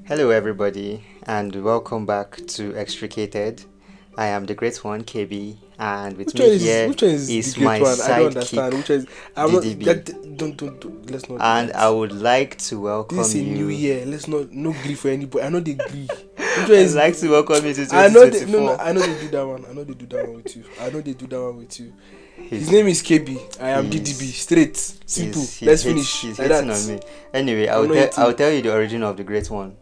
Hello, everybody, and welcome back to X-tricated. I am the great one, KB, and with Which me one is here which one is the is great my one? I don't sidekick, understand. Which one is I'm not DDB, don't let's not do and I that. would like to This welcome is a new you. year. Let's not no grief for anybody. I know they agree. Which one I'd is like to welcome you to I know they no 2024. I know they do that one. I know they do that one with you. I know they do that one with you. His He's name is KB. I am DDB. he's Straight. Simple. Let's finish. he's Like hating on that. me. Anyway, I'm not I'll hating. tell you the origin of the great one.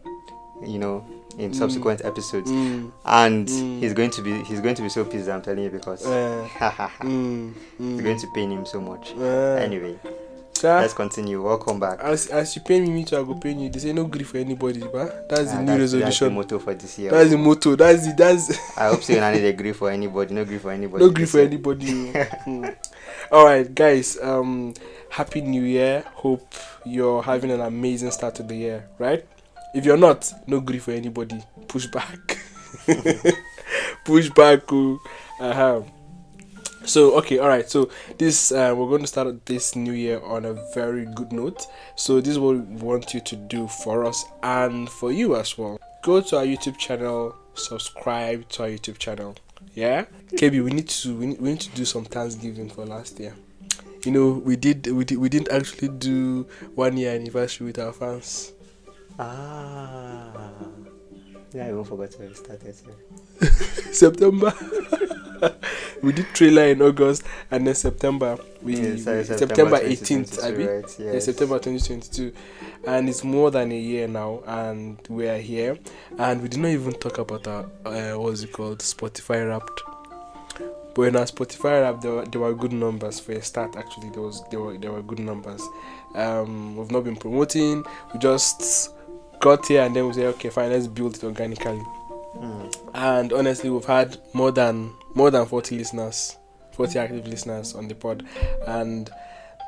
You know, in Mm, subsequent episodes, mm, and mm, he's going to be so pissed. I'm telling you because uh, it's going mm. to pain him so much. Uh, Anyway, sir, let's continue. Welcome back. as you pay me too, I go pay you. They say no grief for anybody, but that's the new That's the resolution. motto for this year. That's the motto. That's I hope so. You don't need a grief for anybody. No grief for anybody. no grief this for year. anybody. All right, guys. Happy New Year. Hope you're having an amazing start to the year. Right? If you're not, no grief for anybody. Push back. Push back. Oh. Uh-huh. So okay, all right. So this we're going to start this new year on a very good note. So this is what we want you to do for us and for you as well. Go to our YouTube channel, subscribe to our YouTube channel. Yeah, KB, we need to do some Thanksgiving for last year. You know, we didn't actually do 1 year anniversary with our fans. Ah, yeah, I even forgot where we started. September. We did trailer in August, and then September September 18th, 2022, I mean, right? yeah, Yes. September 2022, and it's more than a year now, and we are here, and we did not even talk about our what's it called, Spotify Wrapped. But in our Spotify Wrapped, there were good numbers for a start. Actually, there were good numbers. We've not been promoting. We just got here, and then we say, okay, fine, let's build it organically. And honestly, we've had more than 40 listeners, 40 active listeners on the pod, and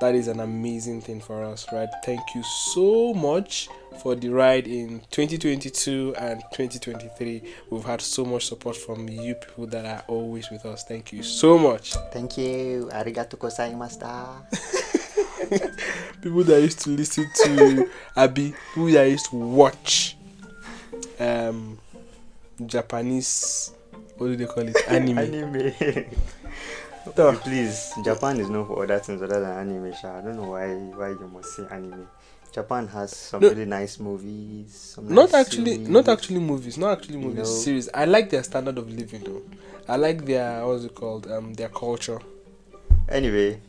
that is an amazing thing for us, right? Thank you so much for the ride in 2022 and 2023. We've had so much support from you people that are always with us. Thank you so much. Thank you. Arigato gozaimashita. People that used to listen to Abi, people that used to watch Japanese, what do they call it? Anime. Okay, please, Japan is known for other things other than anime. I don't know why you must say anime. Japan has some really nice movies. Some Not nice actually movies. know. Series. I like their standard of living though. I like their what's it called? Their culture. Anyway,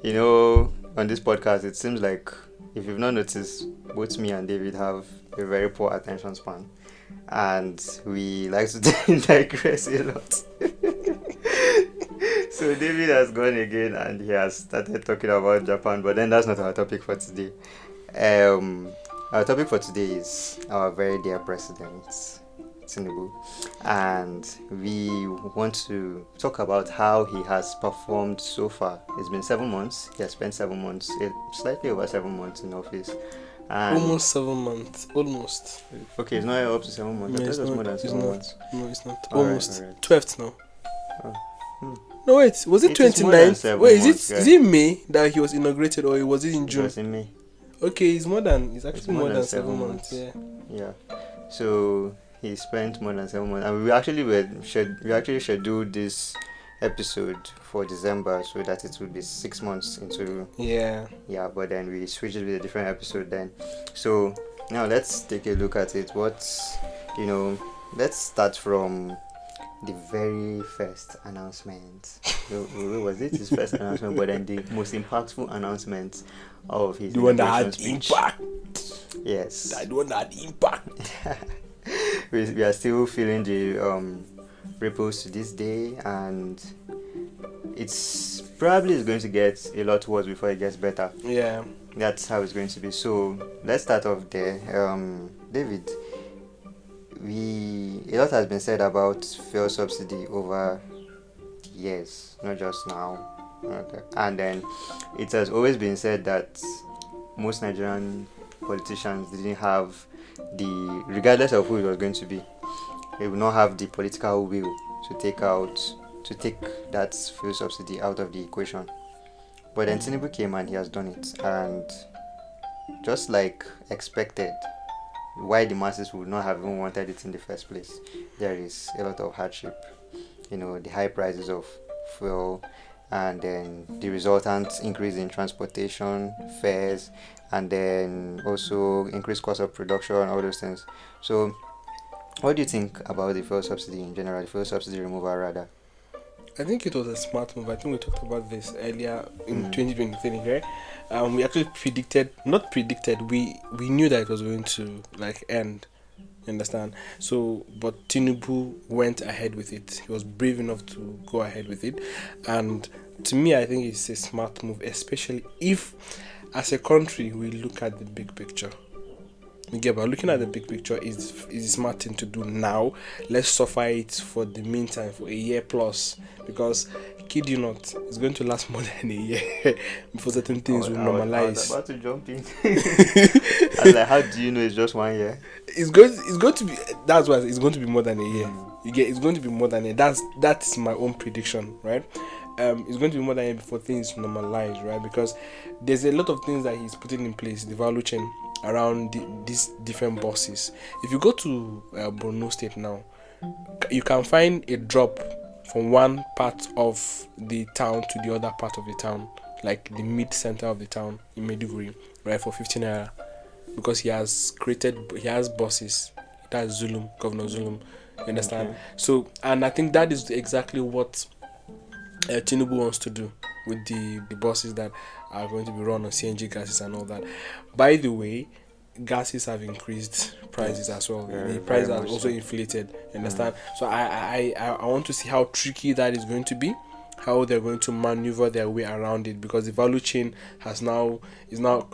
on this podcast, it seems like if you've not noticed, both me and David have a very poor attention span, and we like to digress a lot. So David has gone again, and he has started talking about Japan, but then that's not our topic for today. Our topic for today is our very dear president, Tinubu, and we want to talk about how he has performed so far. It's been 7 months. He has spent 7 months, slightly over 7 months in office. And Almost 7 months. Almost. okay, it's not up to 7 months. I thought it was more than 7 months. No, it's not. All right, Almost. all right. 12th now. Oh. No, wait. Was it It is more than 29th? 7 Wait, months, is it May that he was inaugurated, or was it in It June? was in May. Okay, it's actually more more than than 7 7 months. months. Yeah. Yeah. So he spent more than 7 months, and we actually scheduled this episode for December so that it would be 6 months into. Yeah. Yeah, but then we switched it with a different episode then. So now let's take a look at it. Let's start from the very first announcement. Was it his first announcement? But then the most impactful announcement of his The one that had inauguration speech. impact. Yes. That one that had impact. We are still feeling the ripples to this day, and it's probably is going to get a lot worse before it gets better. Yeah. That's how it's going to be. So let's start off there. David, a lot has been said about fuel subsidy over the years, not just now. Okay. And then it has always been said that most Nigerian politicians didn't have regardless of who it was going to be, they would not have the political will to take that fuel subsidy out of the equation. But then Tinubu came and he has done it, and just like expected, why the masses would not have even wanted it in the first place. There is a lot of hardship, the high prices of fuel, and then the resultant increase in transportation fares, and then also increased cost of production, all those things. So what do you think about the fuel subsidy in general, the fuel subsidy removal rather? I think it was a smart move. I think we talked about this earlier in 2023, right? We actually we knew that it was going to end. You understand? So, but Tinubu went ahead with it. He was brave enough to go ahead with it, and to me, I think it's a smart move, especially if, as a country, we look at the big picture. But looking at the big picture is a smart thing to do now. Let's suffer it for the meantime for a year plus, because kid you not, it's going to last more than a year before certain things will normalize. I was about to jump in. I was like, how do you know it's just 1 year? It's going to be, that's why it's going to be more than a year. It's going to be more than a year. That's my own prediction, right? It's going to be more than a year before things normalize, right? Because there's a lot of things that he's putting in place, the value chain around these different buses. If you go to Borno State now, you can find a drop from one part of the town to the other part of the town, like the mid center of the town in Maiduguri, right, for 15 naira, because he has buses. That's Zulum, Governor Zulum. You understand? Okay. So, and I think that is exactly what Tinubu wants to do with the buses that are going to be run on CNG gases and all that. By the way, gases have increased prices as well. The price has also inflated. Understand? So I want to see how tricky that is going to be, how they're going to maneuver their way around it, because the value chain is now,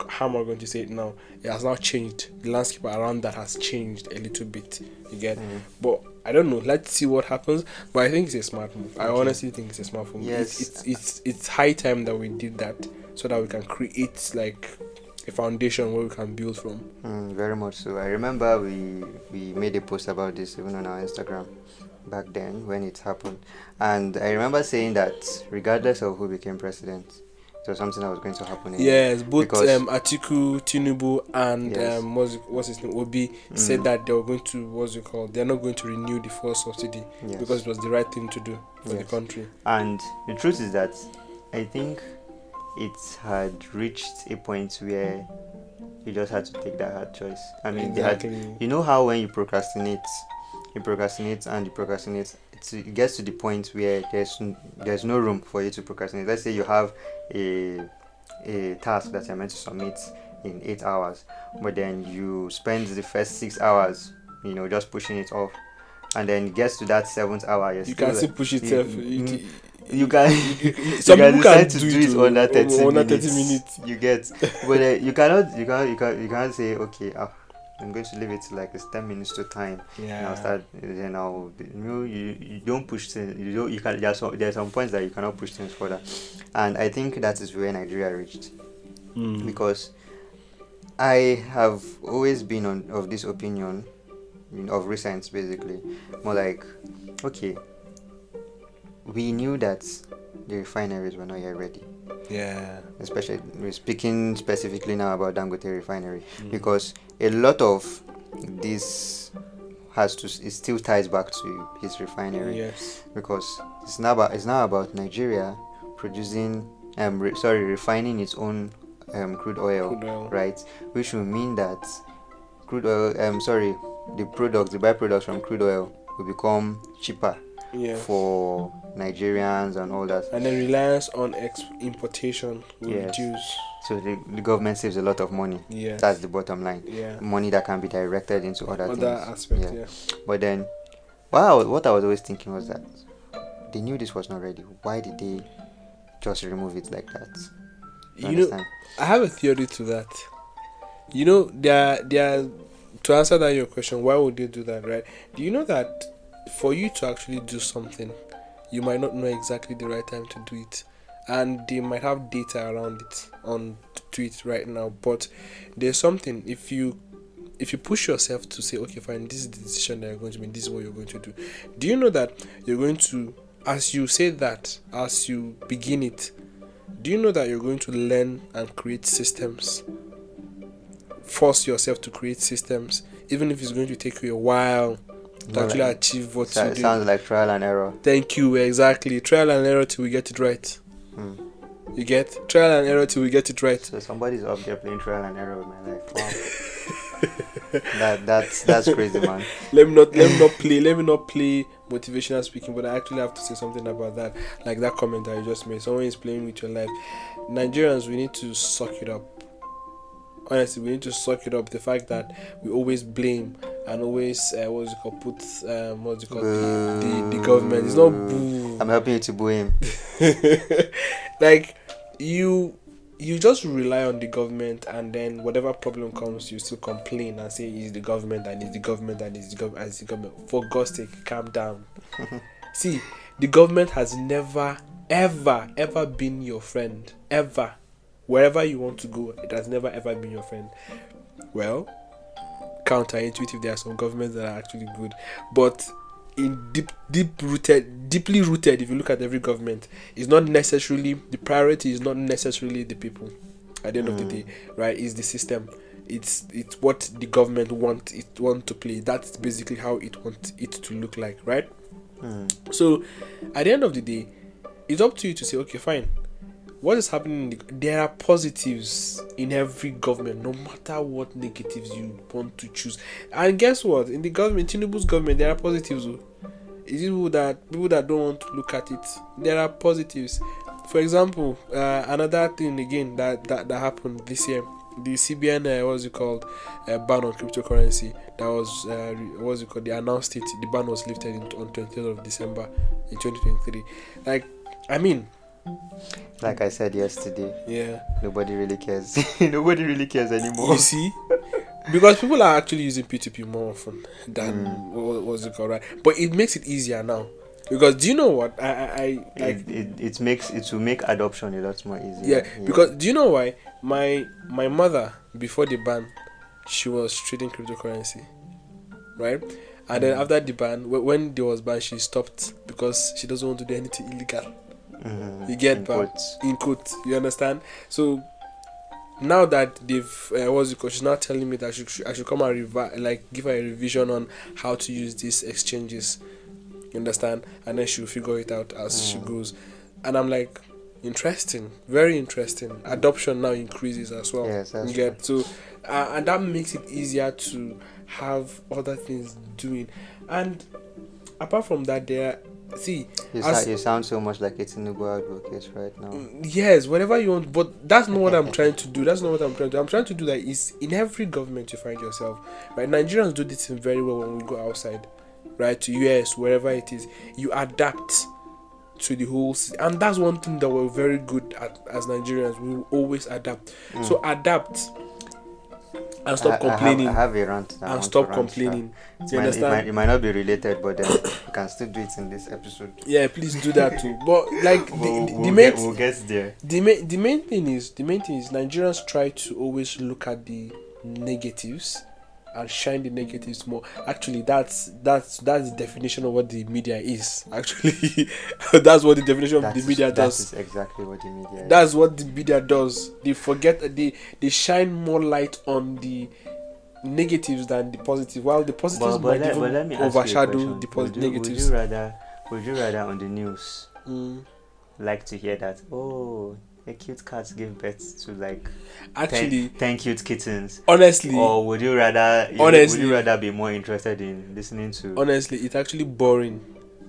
how am I going to say it now? It has now changed. The landscape around that has changed a little bit. You get? But I don't know. Let's see what happens. But I think it's a smart move. I honestly think it's a smart move. Yes. It's high time that we did that, so that we can create a foundation where we can build from. Very much so. I remember we made a post about this even on our Instagram back then when it happened, and I remember saying that regardless of who became president, it was something that was going to happen. Yes, both Atiku, Tinubu, and what's his name, Obi, said that they were going to they're not going to renew the fuel subsidy because it was the right thing to do for the country. And the truth is that I think it had reached a point where you just had to take that hard choice. I mean, exactly. You know how when you procrastinate, it gets to the point where there's no room for you to procrastinate. Let's say you have a task that you're meant to submit in 8 hours, but then you spend the first 6 hours, just pushing it off, and then it gets to that 7th hour. You can still push it. You can decide to do it under 30 minutes. You get, but you cannot say, okay, I'm going to leave it like it's 10 minutes to time. Yeah. I'll start. You don't push things. You can. There's some points that you cannot push things further, and I think that is where Nigeria reached. Because I have always been of this opinion, of recent, basically, more like, okay, we knew that the refineries were not yet ready. Yeah. Especially, we're speaking specifically now about Dangote refinery, because a lot of this it still ties back to his refinery. Yes. Because it's now about Nigeria producing, refining its own crude oil, right? Which will mean that crude oil, the byproducts from crude oil will become cheaper. For Nigerians and all that, and then reliance on importation will reduce. So the government saves a lot of money. That's the bottom line. Money that can be directed into other things. Aspects. But then, what I was always thinking was that they knew this was not ready. Why did they just remove it like that? I have a theory to that. They are to answer that your question. Why would they do that, right? Do you know that for you to actually do something, you might not know exactly the right time to do it, and they might have data around it on tweet right now, but there's something, if you push yourself to say, okay fine, this is the decision that you're going to make, this is what you're going to do. Do you know that you're going to, as you say that, as you begin it, do you know that you're going to learn and create systems, force yourself to create systems even if it's going to take you a while to actually achieve what you do. It sounds like trial and error. Thank you, exactly. Trial and error till we get it right. You get trial and error till we get it right. So somebody's up there playing trial and error with my life. Wow. that's crazy, man. Let me not play motivational speaking, but I actually have to say something about that. Like that comment that you just made. Someone is playing with your life. Nigerians, we need to suck it up. Honestly, we need to suck it up. The fact that we always blame and always put the government. It's not boo. I'm helping you to boo him. Like you just rely on the government, and then whatever problem comes, you still complain and say it's the government and it's the government and it's the government and it's the government. For God's sake, calm down. See, the government has never, ever been your friend. Ever. Wherever you want to go, it has never ever been your friend. Well, counterintuitive, there are some governments that are actually good, but in deeply rooted, if you look at every government, it's not necessarily the priority is not necessarily the people. At the end of the day, right? It's the system. It's what the government want to play. That's basically how it wants it to look like, right? So, at the end of the day, it's up to you to say, okay, fine. What is happening? There are positives in every government, no matter what negatives you want to choose. And guess what? In the government, Tinubu's government, there are positives. It's people that don't want to look at it. There are positives. For example, another thing again that happened this year, the CBN ban on cryptocurrency. That was they announced it. The ban was lifted on 20th of December in 2023. Like I said yesterday, nobody really cares. Nobody really cares anymore. You see, because people are actually using P2P more often than right? But it makes it easier now. Because do you know what it will make adoption a lot more easier. Yeah. Because do you know why my mother, before the ban, she was trading cryptocurrency, right? And then after the ban, when there was ban, she stopped because she doesn't want to do anything illegal. You get in quotes, you understand? So now that they've she's now telling me that I should come and give her a revision on how to use these exchanges, you understand? And then she'll figure it out as she goes. And I'm like, interesting, very interesting. Adoption now increases as well. Yes, that's you get so and that makes it easier to have other things doing. And apart from that, you sound so much like a Tinubu advocate right now. Yes, whatever you want, but that's not what I'm trying to do. I'm trying to do that is in every government you find yourself, right? Nigerians do this thing very well when we go outside, right? To US, wherever it is, you adapt to the whole system. And that's one thing that we're very good at as Nigerians. We will always adapt. So adapt and stop complaining. I have a rant now. And stop complaining. You understand? It might not be related, but then we can still do it in this episode. Yeah, please do that too. But like we'll get there. The main thing is Nigerians try to always look at the negatives and shine the negatives more. Actually, that's the definition of what the media is. Actually, that's what the definition of the media does. That is exactly what the media is. That's what the media does. They forget they shine more light on the negatives than the positive. While the positives might even overshadow the negatives. Would you rather on the news like to hear that? Oh, a cute cat gave birth to like 10 cute kittens. Honestly, or would you rather be more interested in listening to? Honestly, it's actually boring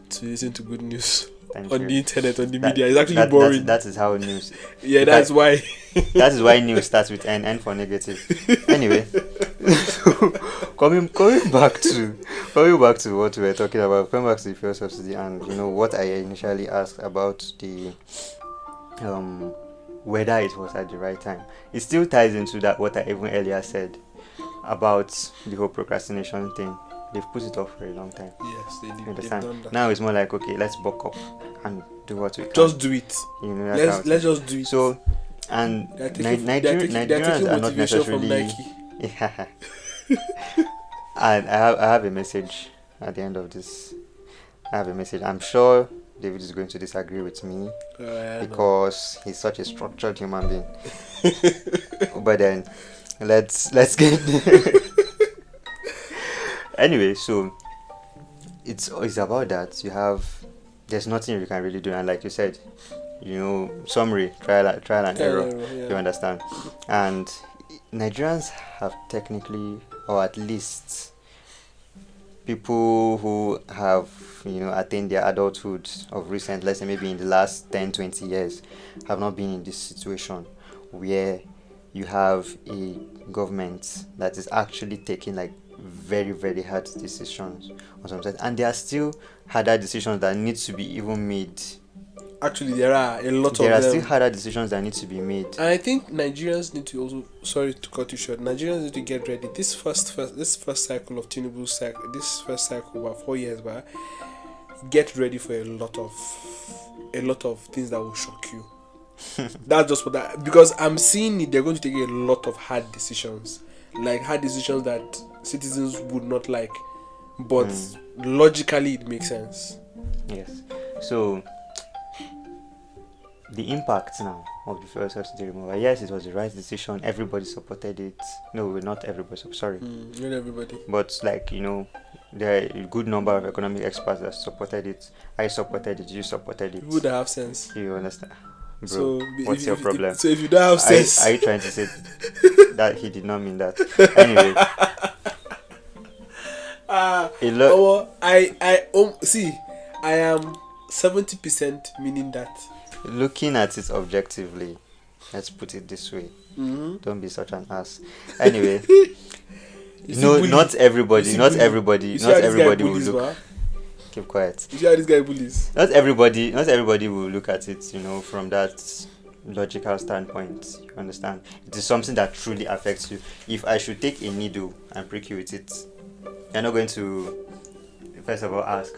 to listen to good news on the internet, on the media. It's actually boring. That is how news. Yeah, that's why. That is why news starts with N for negative. Anyway, coming back to what we were talking about, coming back to the fuel subsidy, and what I initially asked about the whether it was at the right time. It still ties into that what I even earlier said about the whole procrastination thing. They've put it off for a long time. Yes, they did. You understand? They've done that. Now it's more like, okay, let's buck up and do what we can. Just do it. Let's just do it. So, and Nigerians are not necessarily. Yeah. And I have a message at the end of this. I have a message. I'm sure David is going to disagree with me because he's such a structured human being. But then let's get Anyway, so it's about that. There's nothing you can really do, and like you said, summary, trial and error. Yeah. You understand? And Nigerians have technically, or at least people who have attained their adulthood of recent, let's say maybe in the last 10-20 years, have not been in this situation where you have a government that is actually taking like very very hard decisions on some side, and there are still harder decisions that need to be even made. Actually, there are a lot of There are them. still harder decisions that need to be made. And I think Nigerians need to also, sorry to cut you short, Nigerians need to get ready. This first cycle of Tinubu's cycle, this first cycle about 4 years back, get ready for a lot of things that will shock you. That's just what that, because I'm seeing it, they're going to take a lot of hard decisions, like hard decisions that citizens would not like, but logically it makes sense. Yes. So the impact now of the fuel subsidy removal, yes, it was the right decision. Everybody supported it. No, not everybody. Sorry, Not everybody. but there are a good number of economic experts that supported it. I supported it. You supported it. People that have sense. You understand, bro? So What's your problem? So if you don't have sense, Are you trying to say that he did not mean that? Anyway, I am 70% meaning that. looking at it objectively, let's put it this way. Don't be such an ass. Anyway, not everybody will look. Keep quiet. You see how this guy bullies? Not everybody will look at it, from that logical standpoint. You understand? It is something that truly affects you. If I should take a needle and prick you with it, you're not going to first of all ask,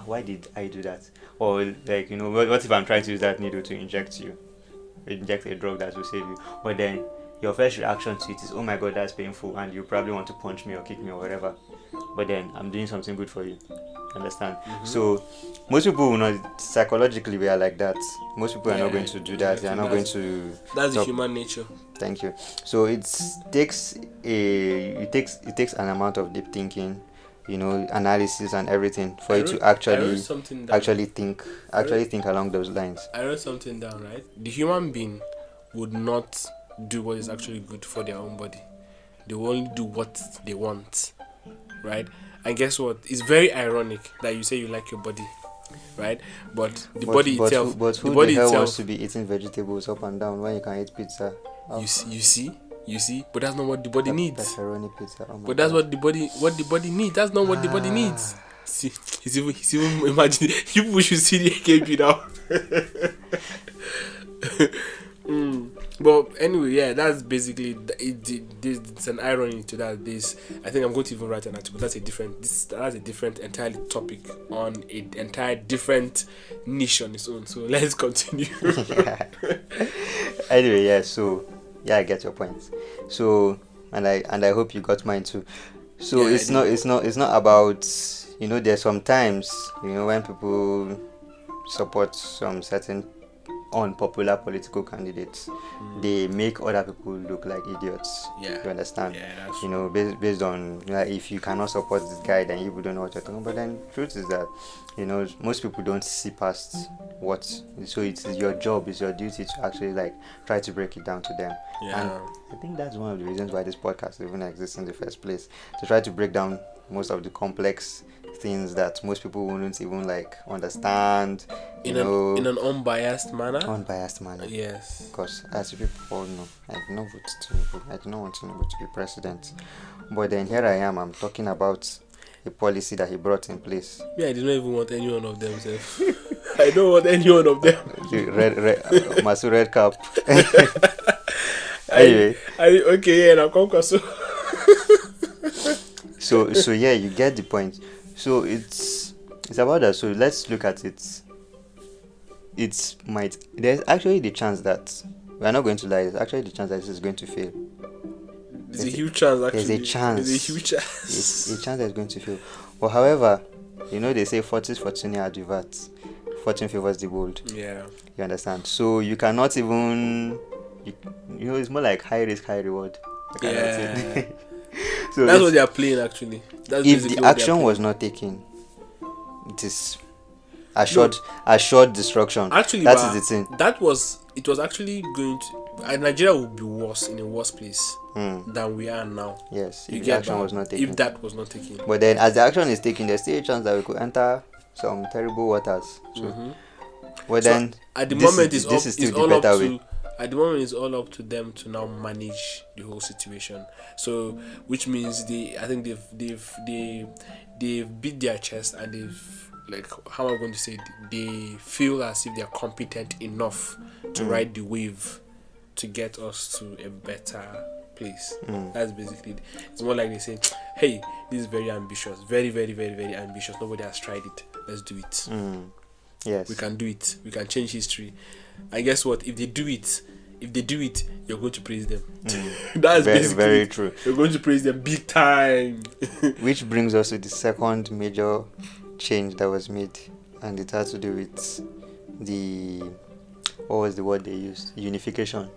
why did I do that? Or what if I'm trying to use that needle to inject a drug that will save you? But then your first reaction to it is, oh my god, that's painful, and you probably want to punch me or kick me or whatever. But then I'm doing something good for you. Understand? So most people will not, psychologically we are like that. Most people are not going to do that. They are not going to. That's the human nature. Thank you. So it takes an amount of deep thinking, analysis and everything for you to actually think along those lines. I wrote something down, right? The human being would not do what is actually good for their own body. They will only do what they want, right? And guess what? It's very ironic that you say you like your body, right? But the body itself. But who the hell wants to be eating vegetables up and down when you can eat pizza? Oh. You see. But that's not what the body needs. Pepperoni pizza. Oh, but that's what the body needs. That's not what the body needs. See, he's even imagine. You should see the AKB now. But anyway, yeah, that's basically it's an irony to that. I think I'm going to even write an article. That's a different entirely topic on an entire different niche on its own. So let's continue. Anyway, yeah. So yeah, I get your point. So and I hope you got mine too. So yeah, it's not about there's sometimes when people support some certain unpopular political candidates, they make other people look like idiots. You understand? Based on if you cannot support this guy, then you don't know what you're talking about. But then truth is that most people don't see past what. So it's your job, it's your duty to actually try to break it down to them. And I think that's one of the reasons why this podcast even exists in the first place, to try to break down most of the complex things that most people wouldn't even understand in an unbiased manner. Yes, because as you people all know, I did not vote Tinubu. I did not want Tinubu to be president, but then here I am. I'm talking about a policy that he brought in place. I did not even want any one of them. I don't want any one of them. Masu red cap. Anyway, now come so yeah, you get the point. So it's about that. So let's look at it. There's actually the chance that we're not going to lie. There's actually the chance that this is going to fail. There's a huge chance. Actually, there's a chance. There's a huge chance. It's a chance that it's going to fail. But however, they say fortis fortuna adjuvat. Fortune favors the bold. Yeah. You understand? So you cannot even. It's more like high risk, high reward. So That's what they are playing actually. That's if basically the what they are action playing. was not taken, it is assured destruction. Actually, That but is the thing. it was actually going to, Nigeria would be worse, in a worse place than we are now. Yes, You if the get action that? was not taken. If that was not taken. But then, as the action is taken, there's still a chance that we could enter some terrible waters. So, well, So then at the this moment, is, it's this up, is still it's the all up better to way. at the moment it's all up to them to now manage the whole situation. So which means I think they've beat their chest, and they've, like, how am I going to say it? They feel as if they are competent enough to ride the wave to get us to a better place. That's basically it. It's more like they say, hey, this is very ambitious, very, very, very, very ambitious. Nobody has tried it. Let's do it. Yes, We can do it. We can change history. And guess what? If they do it, you're going to praise them. That's very, basically very it. true. You're going to praise them big time. Which brings us to the second major change that was made, and it has to do with the, what was the word they used? Unification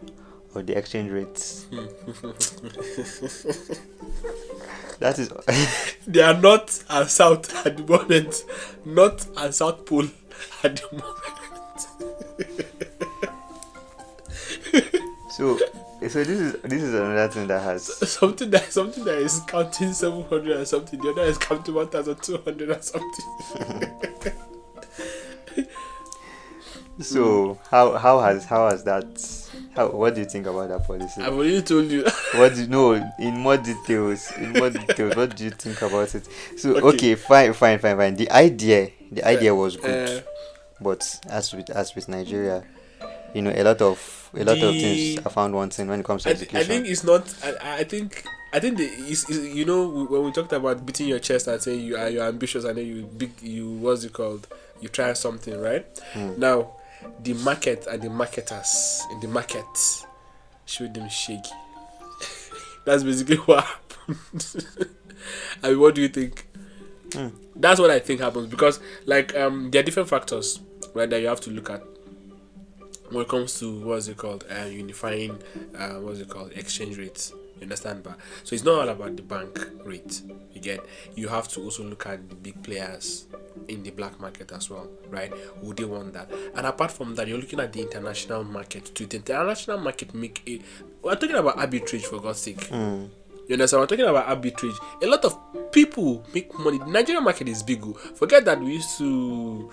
of the exchange rates. That is They are not at South at the moment. Not at South Pole at the moment. so this is another thing that has Something that is counting 700 and something. The other is counting 1,200 and something. so how has that, what do you think about that policy? I've already told you. What do you know in more details? What do you think about it? So Okay. fine. The idea was good, but as with Nigeria, a lot of things are found wanting when it comes to education. I think it's not. I think it's when we talked about beating your chest and saying you're ambitious, and then what's it called? You try something, right? Now, the market and the marketers in the market showed them shaky. That's basically what happened. I mean, what do you think? That's what I think happens, because there are different factors, right, that you have to look at when it comes to unifying exchange rates. You understand? But so it's not all about the bank rate. You have to also look at the big players in the black market as well, right? Would they want that? And apart from that, you're looking at the international market too. The international market we're talking about arbitrage, for God's sake. You understand? We're talking about arbitrage. A lot of people make money. The Nigerian market is big. Forget that we used to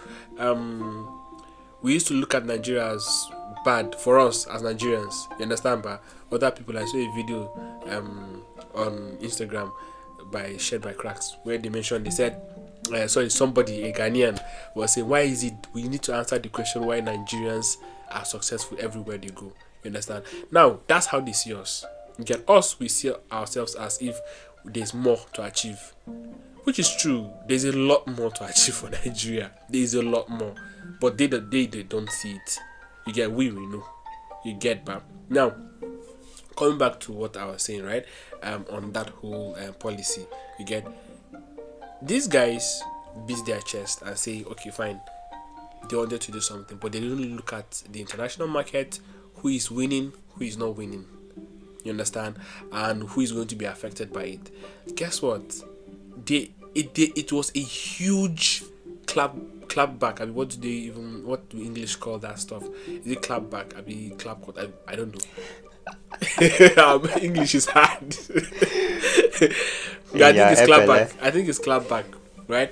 look at Nigeria as bad for us as Nigerians. You understand? But other people, I saw a video on Instagram shared by Cracks, where they said, somebody, a Ghanaian, was saying, why is it we need to answer the question why Nigerians are successful everywhere they go. You understand? Now, that's how they see us. We see ourselves as if there's more to achieve, which is true. There's a lot more to achieve for Nigeria. There's a lot more, but they don't see it. We know. You get back. Now, coming back to what I was saying, right? On that whole policy, these guys beat their chest and say, okay, fine, they wanted to do something, but they didn't look at the international market, who is winning, who is not winning. You understand? And who is going to be affected by it. Guess what? It was a huge clap back. I mean, what do English call that stuff? Is it clap back? Clap court? I don't know. English is hard. I think it's clap back. I think it's clap back, right?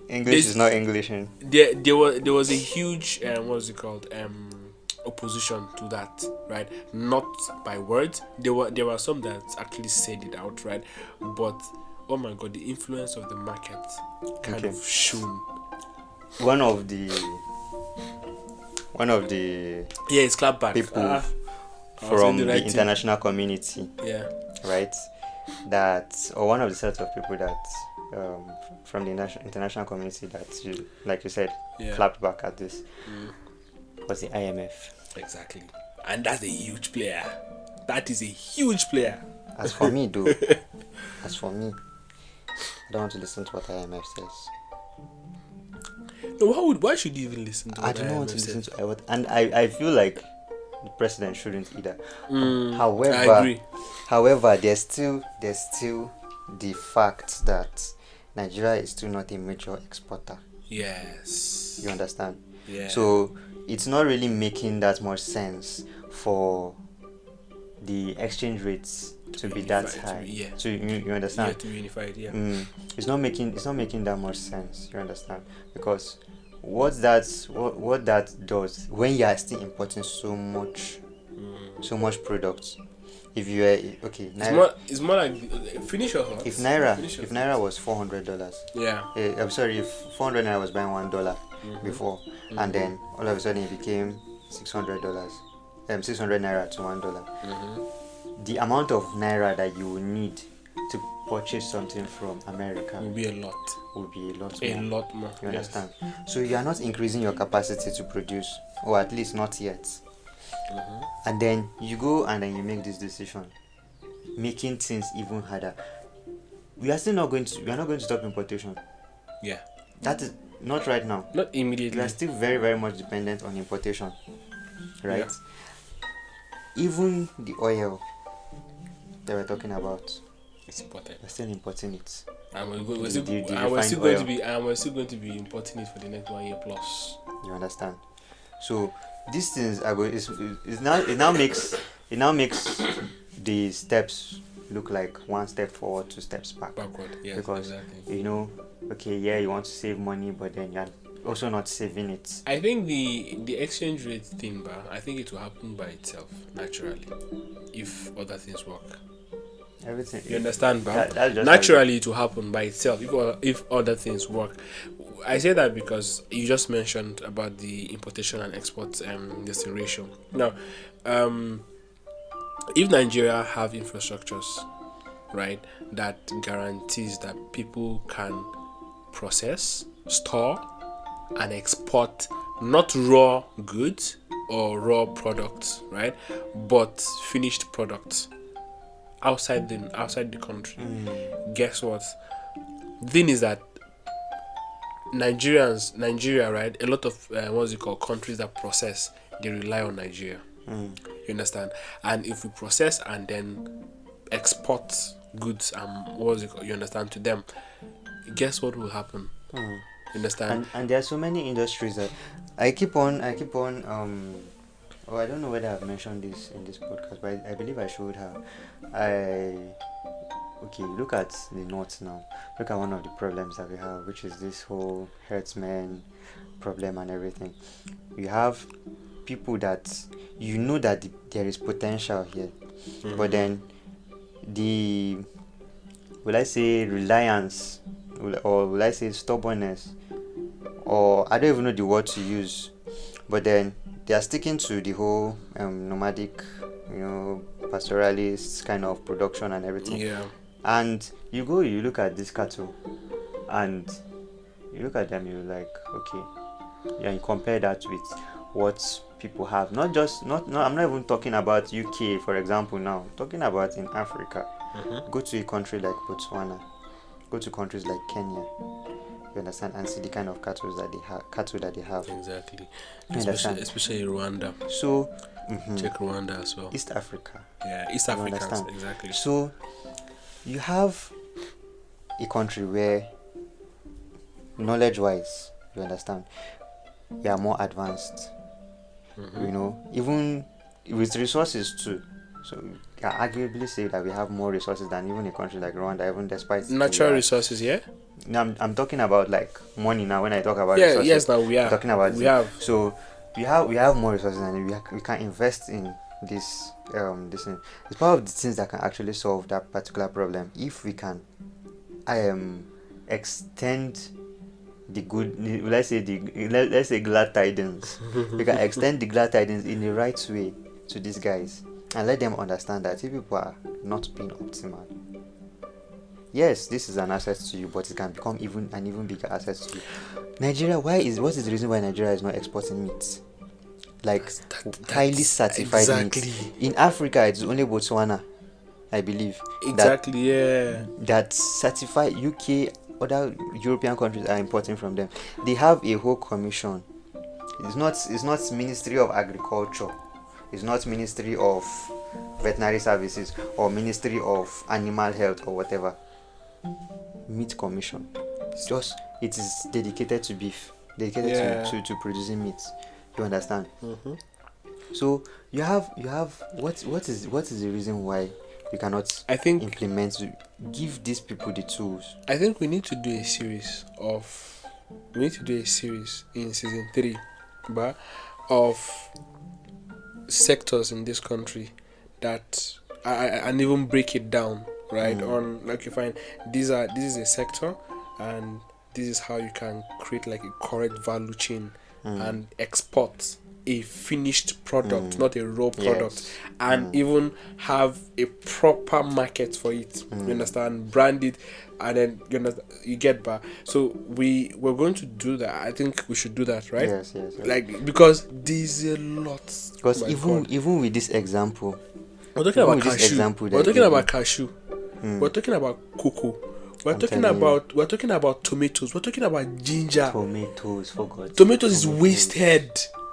English is not English. There was a huge opposition to that, right? Not by words. There were some that actually said it out, right? But oh my God, the influence of the market kind of shown. One of the it's clap back. People from the international community, right? Or one of the sets of people that from the international community that like you said, clapped back at this was the IMF. Exactly, and that's a huge player. That is a huge player. As for me, I don't want to listen to what IMF says. No, why should you even listen to what I don't want to IMF listen says? to what, and I feel like the president shouldn't either. I agree. However, there's still the fact that Nigeria is still not a major exporter. Yes. You understand? Yeah. So it's not really making that much sense for the exchange rates to be that high. So you understand? Yeah, to be unified. Yeah. It's not making that much sense. You understand? Because what that does when you are still importing so much products. If you are okay, it's more like finish your thoughts. if naira was $400, Yeah. I'm sorry, if 400 naira was buying $1 before, and then all of a sudden it became $600, 600 naira to $1. The amount of naira that you will need to purchase something from America Will be a lot. more. More. You understand? So you are not increasing your capacity to produce, or at least not yet. And then you go and then you make this decision, making things even harder. We are not going to stop importation. Yeah. That is not right now. Not immediately. We are still very, very much dependent on importation, right? Yeah. Even the oil that we're talking about, it's important. we're still importing it. And we're still going to be importing it for the next 1 year plus. You understand? So these things are going. It now makes the steps look like one step forward, 2 steps backward. Yes, because exactly. you want to save money, but then you're also not saving it. I think the exchange rate thing, I think it will happen by itself naturally if other things work. Everything. You understand, that's just naturally it will happen by itself if other things work. I say that because you just mentioned about the importation and export this ratio. Now, if Nigeria have infrastructures, right, that guarantees that people can process, store, and export not raw goods or raw products, right, but finished products outside the country. Guess what? The thing is that Nigeria, right? A lot of countries that process, they rely on Nigeria. You understand? And if we process and then export goods you understand, to them, guess what will happen? You understand? And there are so many industries that I keep on I don't know whether I've mentioned this in this podcast, but I believe I should have. Look at the north now. Look at one of the problems that we have, which is this whole herdsmen problem and everything. You have people that that there is potential here, but then will I say reliance, or will I say stubbornness, or I don't even know the word to use, but then they are sticking to the whole nomadic, pastoralist kind of production and everything. Yeah. And you look at this cattle, and you look at them, you're like, okay, yeah, you compare that with what people have. I'm not even talking about UK, for example. Now I'm talking about in Africa. Go to a country like Botswana, go to countries like Kenya, you understand, and see the kind of cattle that they have. Exactly. Especially Rwanda. So check Rwanda as well. East Africa. Yeah, East Africa. Exactly. So you have a country where knowledge-wise, you understand, we are more advanced. Even with resources too. So you can arguably say that we have more resources than even a country like Rwanda, even despite natural resources. Yeah. Now I'm talking about like money. Now when I talk about resources, yes, now we are I'm talking about So we have more resources, and we can invest in this thing. It's part of the things that can actually solve that particular problem if we can extend the good, let's say glad tidings. We can extend the glad tidings in the right way to these guys and let them understand that if people are not being optimal, yes, this is an asset to you, but it can become an even bigger asset to you. Nigeria, what is the reason why Nigeria is not exporting meat? Like highly certified meat. In Africa, it's only Botswana, I believe. That certified. UK, other European countries are importing from them. They have a whole commission. It's not Ministry of Agriculture. It's not Ministry of Veterinary Services or Ministry of Animal Health or whatever. meat commission. Just it is dedicated to beef, dedicated to producing meat. You understand? Mm-hmm. So you have what is the reason why you cannot implement to give these people the tools? I think we need to do a series in season 3, but of sectors in this country that and even break it down, right? On like you find this is a sector, and this is how you can create like a correct value chain and export a finished product, not a raw product, and even have a proper market for it. You understand? Brand it, and then you get back. So we're going to do that. I think we should do that, right? Yes. Like, because there's a lot. Because even with this example, we're talking about cashew. We're talking about cashew. We're talking about cocoa. We're talking about tomatoes. We're talking about ginger. Tomatoes, for God's sake. Tomatoes is wasted.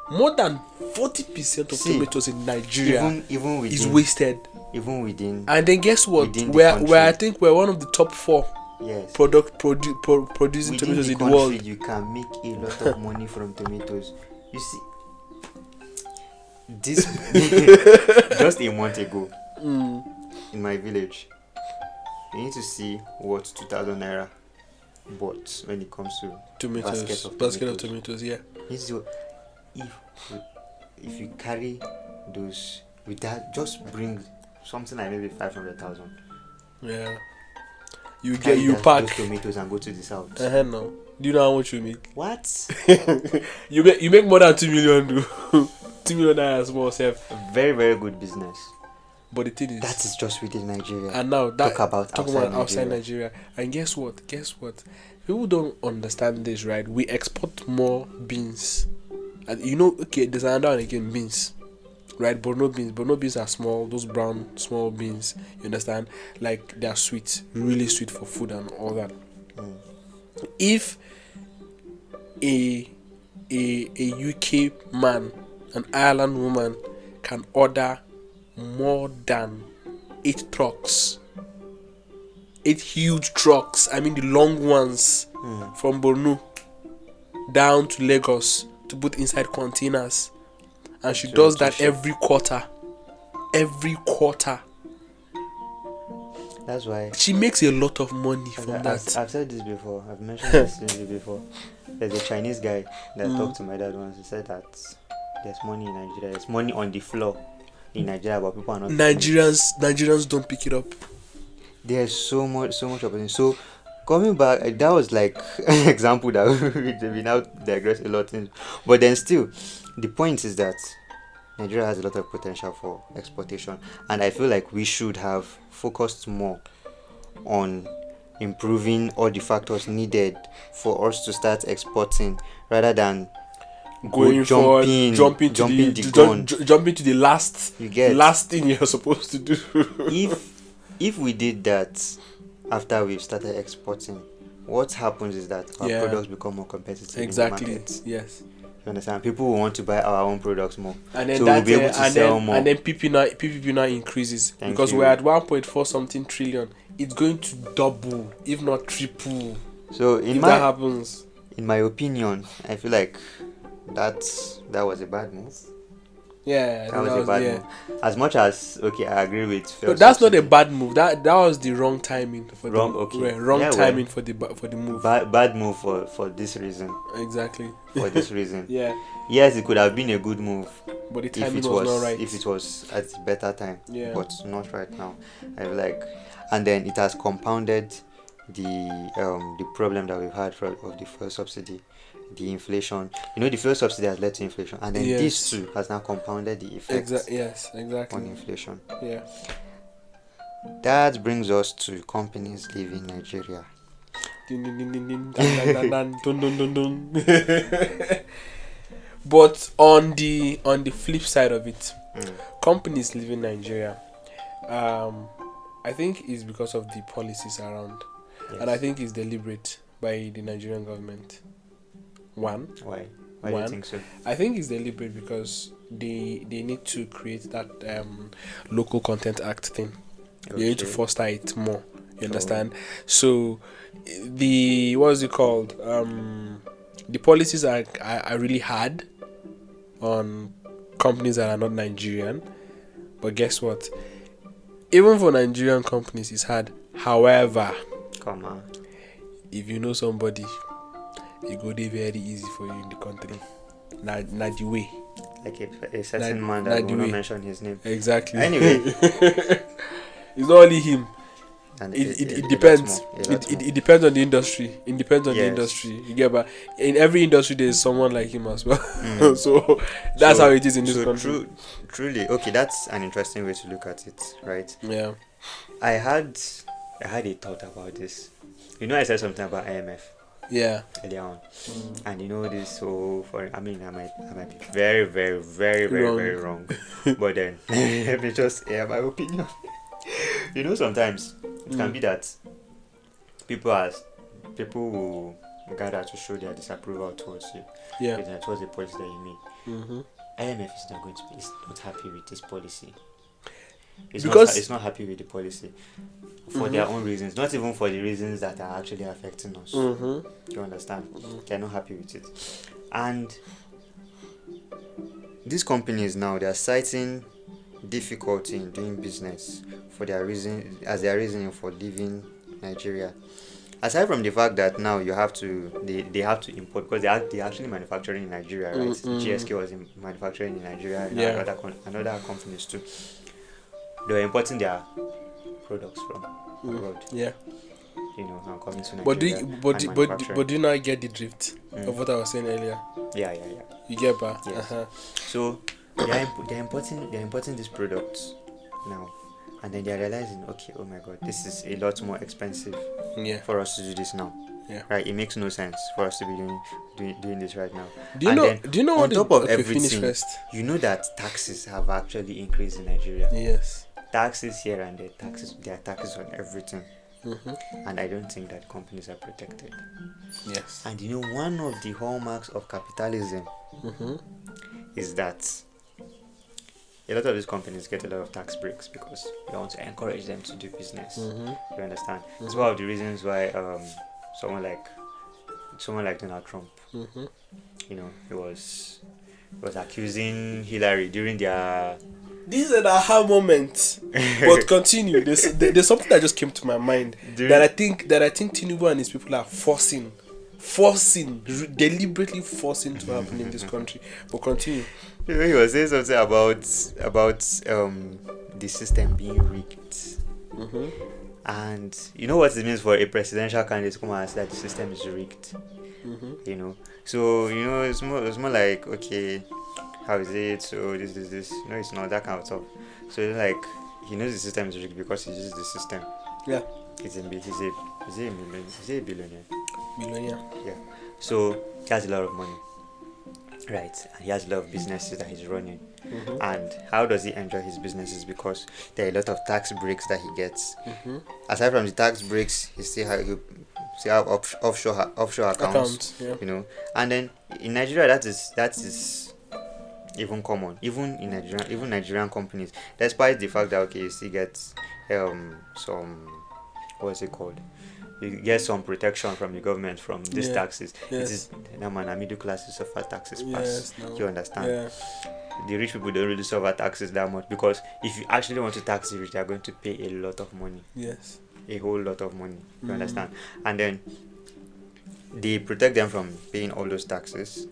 More than 40% of tomatoes in Nigeria even within, is wasted. Even within. And then guess what? I think we're one of the top 4 producing within tomatoes in the country, world. You can make a lot of money from tomatoes. You see, this just a month ago in my village, you need to see what 2,000 naira bought when it comes to tomatoes. Basket of tomatoes, yeah. If you carry those with that, just bring something like maybe 500,000. Yeah. You pack those tomatoes and go to the south. No. Do you know how much you make? What? you make more than 2 million. 2 million naira small self. Very, very good business. But the thing is, that is just within Nigeria. And now talk about outside Nigeria. And guess what? People don't understand this, right? We export more beans. And there's another one again, beans. Right? Borno beans are small, those brown small beans. You understand? Like, they are sweet, really sweet for food and all that. If a UK man, an Ireland woman can order more than 8 trucks, 8 huge trucks, I mean the long ones, from Borno down to Lagos to put inside containers, and she does that every quarter. That's why she makes a lot of money from that. I've said this before. I've mentioned this before. There's a Chinese guy that talked to my dad once. He said that there's money in Nigeria. There's money on the floor in Nigeria, but people are not. Nigerians don't pick it up. There's so much opportunity. So coming back, that was like an example that we now digress a lot in. But then still, the point is that Nigeria has a lot of potential for exportation, and I feel like we should have focused more on improving all the factors needed for us to start exporting, rather than jumping to the last thing you're supposed to do. If we did that after we've started exporting, what happens is that our products become more competitive. Exactly. In the market. Yes. You understand? People will want to buy our own products more, and then so we'll be able to sell more. And then PPP now increases. Because we're at 1.4 something trillion. It's going to double, if not triple. So that happens, in my opinion, I feel like that was a bad move. Yeah, that was a bad move. As much as I agree with. But that's not a bad move. That was the wrong timing for the timing for the move. Bad move for this reason. Exactly. For this reason. Yeah. Yes, it could have been a good move, but the timing was not right. If it was at a better time. Yeah. But not right now. I feel like, and then it has compounded the problem that we've had of the fuel subsidy. The inflation, the fuel subsidy has led to inflation, and then this too has now compounded the effects. Exactly. On inflation. Yeah. That brings us to companies leaving Nigeria. But on the flip side of it, companies leaving Nigeria, I think is because of the policies around, and I think it's deliberate by the Nigerian government. Why do you think so? I think it's deliberate because they need to create that local content act thing. They need to foster it more. You understand? So the what's it called? The policies are really hard on companies that are not Nigerian. But guess what? Even for Nigerian companies, it's hard. However, Come on. if you know somebody, it go dey very easy for you in the country. Not the way. Like a certain man that will not mention his name. Exactly. Anyway. It's not only him. And it depends. It depends on the industry. It depends on the industry. You get, but in every industry there's someone like him as well. So that's how it is in this country. Truly, okay, that's an interesting way to look at it, right? Yeah. I had a thought about this. You know, I said something about IMF. Yeah. Earlier on, and you know this. So I might be very, very, very, very, very wrong. But then let me just air my opinion. You know, sometimes it can be that people will gather to show their disapproval towards you. Yeah. Towards the policy that you make. IMF is not happy with this policy. It's not happy with the policy for their own reasons, not even for the reasons that are actually affecting us. You understand? They're not happy with it, and these companies now, they're citing difficulty in doing business for their reasoning for leaving Nigeria. Aside from the fact that now they have to import, because they actually manufacturing in Nigeria, right? GSK was manufacturing in Nigeria, and other companies too. They were importing their products from abroad. Yeah. You know, now coming to Nigeria. But do you not get the drift of what I was saying earlier? Yeah. You get that? Yes. So they're importing these products now, and then they're realizing, okay, oh my God, this is a lot more expensive for us to do this now. Yeah. Right. It makes no sense for us to be doing this right now. Do you know what? On top of everything, you know that taxes have actually increased in Nigeria. Yes. Taxes here and there, there are taxes on everything. And I don't think that companies are protected. Yes. And you know, one of the hallmarks of capitalism is that a lot of these companies get a lot of tax breaks because they want to encourage them to do business. You understand? It's one of the reasons why someone like Donald Trump, you know, he was accusing Hillary during their. This is an aha moment. But continue. There's something that just came to my mind that I think Tinubu and his people are deliberately forcing to happen in this country. But continue. You know, he was saying something about the system being rigged. And you know what it means for a presidential candidate to come and say that the system is rigged. You know, so you know it's more like, okay, how is it? So this. You know, it's not that kind of stuff. So it's like he knows the system is rigged because he uses the system. Yeah. He's a billionaire. Billionaire. Yeah. So he has a lot of money. Right. And he has a lot of businesses that he's running. And how does he enjoy his businesses? Because there are a lot of tax breaks that he gets. Aside from the tax breaks, he still have offshore accounts. You know. And then in Nigeria, that is even common. Even in Nigerian companies, despite the fact that, okay, you still get some, what's it called? You get some protection from the government from these taxes. It is middle class is suffer taxes pass. You understand? The rich people don't really suffer taxes that much, because if you actually want to tax the rich, they are going to pay a lot of money. Yes. A whole lot of money. You understand? And then they protect them from paying all those taxes.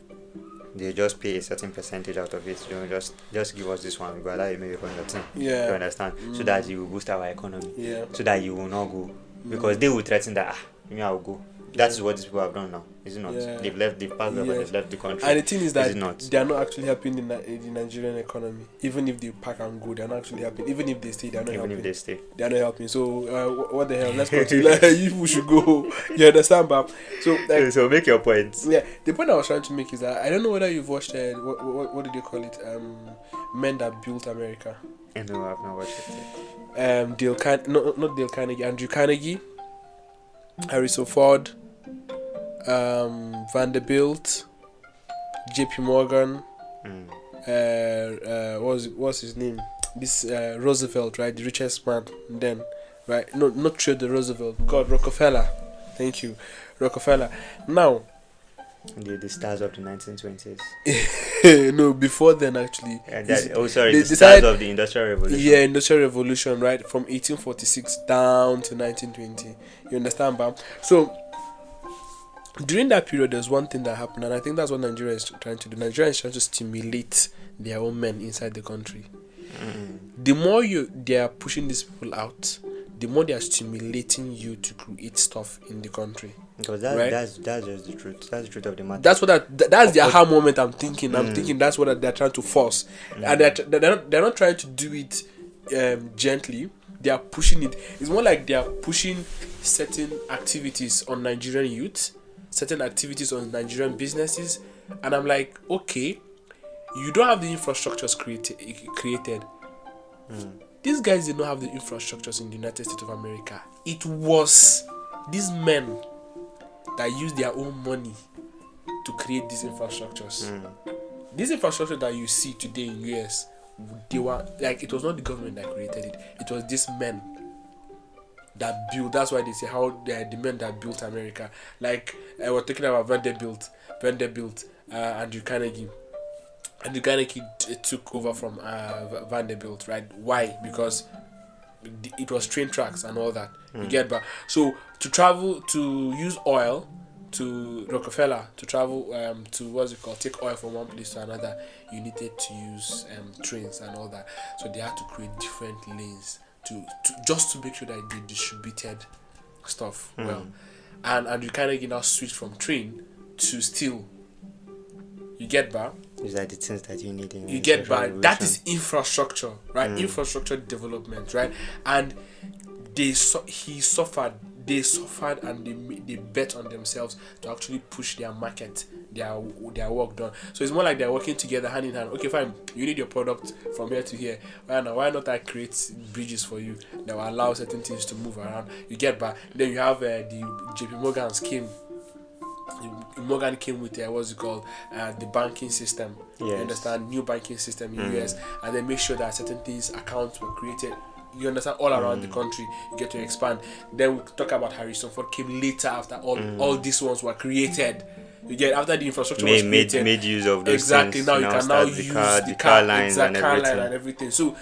They just pay a certain percentage out of it. You know, just give us this one. We go allow you maybe run your thing. You understand? So that you will boost our economy. So that you will not go. Because they will threaten that I will go. That's what these people have done now, is it not? They've passed over, they've left the country. And the thing is that they are not actually helping the Nigerian economy. Even if they pack and go, they are not actually helping. Even if they stay, they are not helping. Even if they stay, they are not helping. So what the hell? Let's continue. You people should go. You understand, Bab? So make your point. Yeah, the point I was trying to make is that I don't know whether you've watched what did they call it? Men That Built America. No, I've not watched it yet. Not Dale Carnegie. Andrew Carnegie, Harrison Ford, Vanderbilt, JP Morgan, what's his name? This Roosevelt, right? The richest man then, right? No, not Theodore Roosevelt. God, Rockefeller. Thank you, Rockefeller. Now, the stars of the 1920s. no, before then actually. The stars of the Industrial Revolution. Yeah, Industrial Revolution, right? From 1846 down to 1920. You understand, Bam? So during that period, there's one thing that happened, and I think that's what Nigeria is trying to do. Nigeria is trying to stimulate their own men inside the country. The more they are pushing these people out, the more they are stimulating you to create stuff in the country. Because right? that's just the truth. That's the truth of the matter. That's what that's the aha moment. I'm thinking that's what they're trying to force, and they're not trying to do it gently. They are pushing it. It's more like they are pushing certain activities on Nigerian youth, certain activities on Nigerian businesses, and I'm like, okay, you don't have the infrastructures created. These guys did not have the infrastructures in the United States of America. It was these men that used their own money to create these infrastructures. These infrastructures that you see today in US, they were like, it was not the government that created it. It was these men that built. That's why they say how the men that built America. Like we're talking about Vanderbilt, Andrew Carnegie. And the Carnegie took over from Vanderbilt, right? Why? Because it was train tracks and all that. You get back. So to use oil, to Rockefeller, to travel to take oil from one place to another, you needed to use trains and all that. So they had to create different lanes to just to make sure that they distributed stuff well. And you kind of now switch from train to steel. You get back. These are the things that you need in you get by. That is infrastructure, right? Infrastructure development, right? And they suffered and they bet on themselves to actually push their market, their work done. So it's more like they're working together hand in hand. Okay, fine, you need your product from here to here. Why not I create bridges for you that will allow certain things to move around? You get by. Then you have the JP Morgan scheme. Morgan came with the banking system. Yes. You understand, new banking system in US, and then make sure that certain things, accounts were created. You understand, all around the country. You get to expand. Then we talk about Harrison Ford came later after all these ones were created. You get after the infrastructure was created. Made use of those exactly things. Now you can now use the car lines and everything. So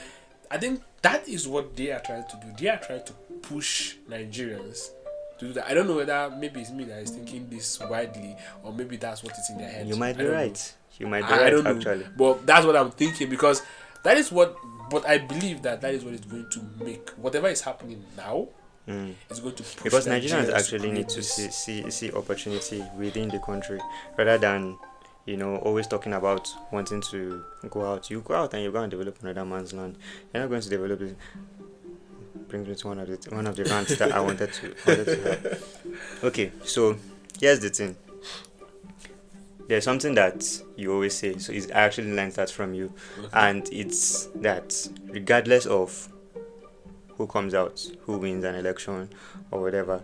I think that is what they are trying to do. They are trying to push Nigerians to do that. I don't know whether maybe it's me that is thinking this widely, or maybe that's what is in their head. You might be right. You might be I right, don't know. actually. But that's what I'm thinking, because that is what. But I believe that is what is going to make whatever is happening now. Is going to push. Because Nigerians actually need to see opportunity within the country, rather than always talking about wanting to go out. You go out and you go and develop another man's land. You're not going to develop it. Brings me to one of the rants that I wanted to have. Okay, so here's the thing. There's something that you always say, so I actually learned that from you, and it's that regardless of who comes out, who wins an election or whatever,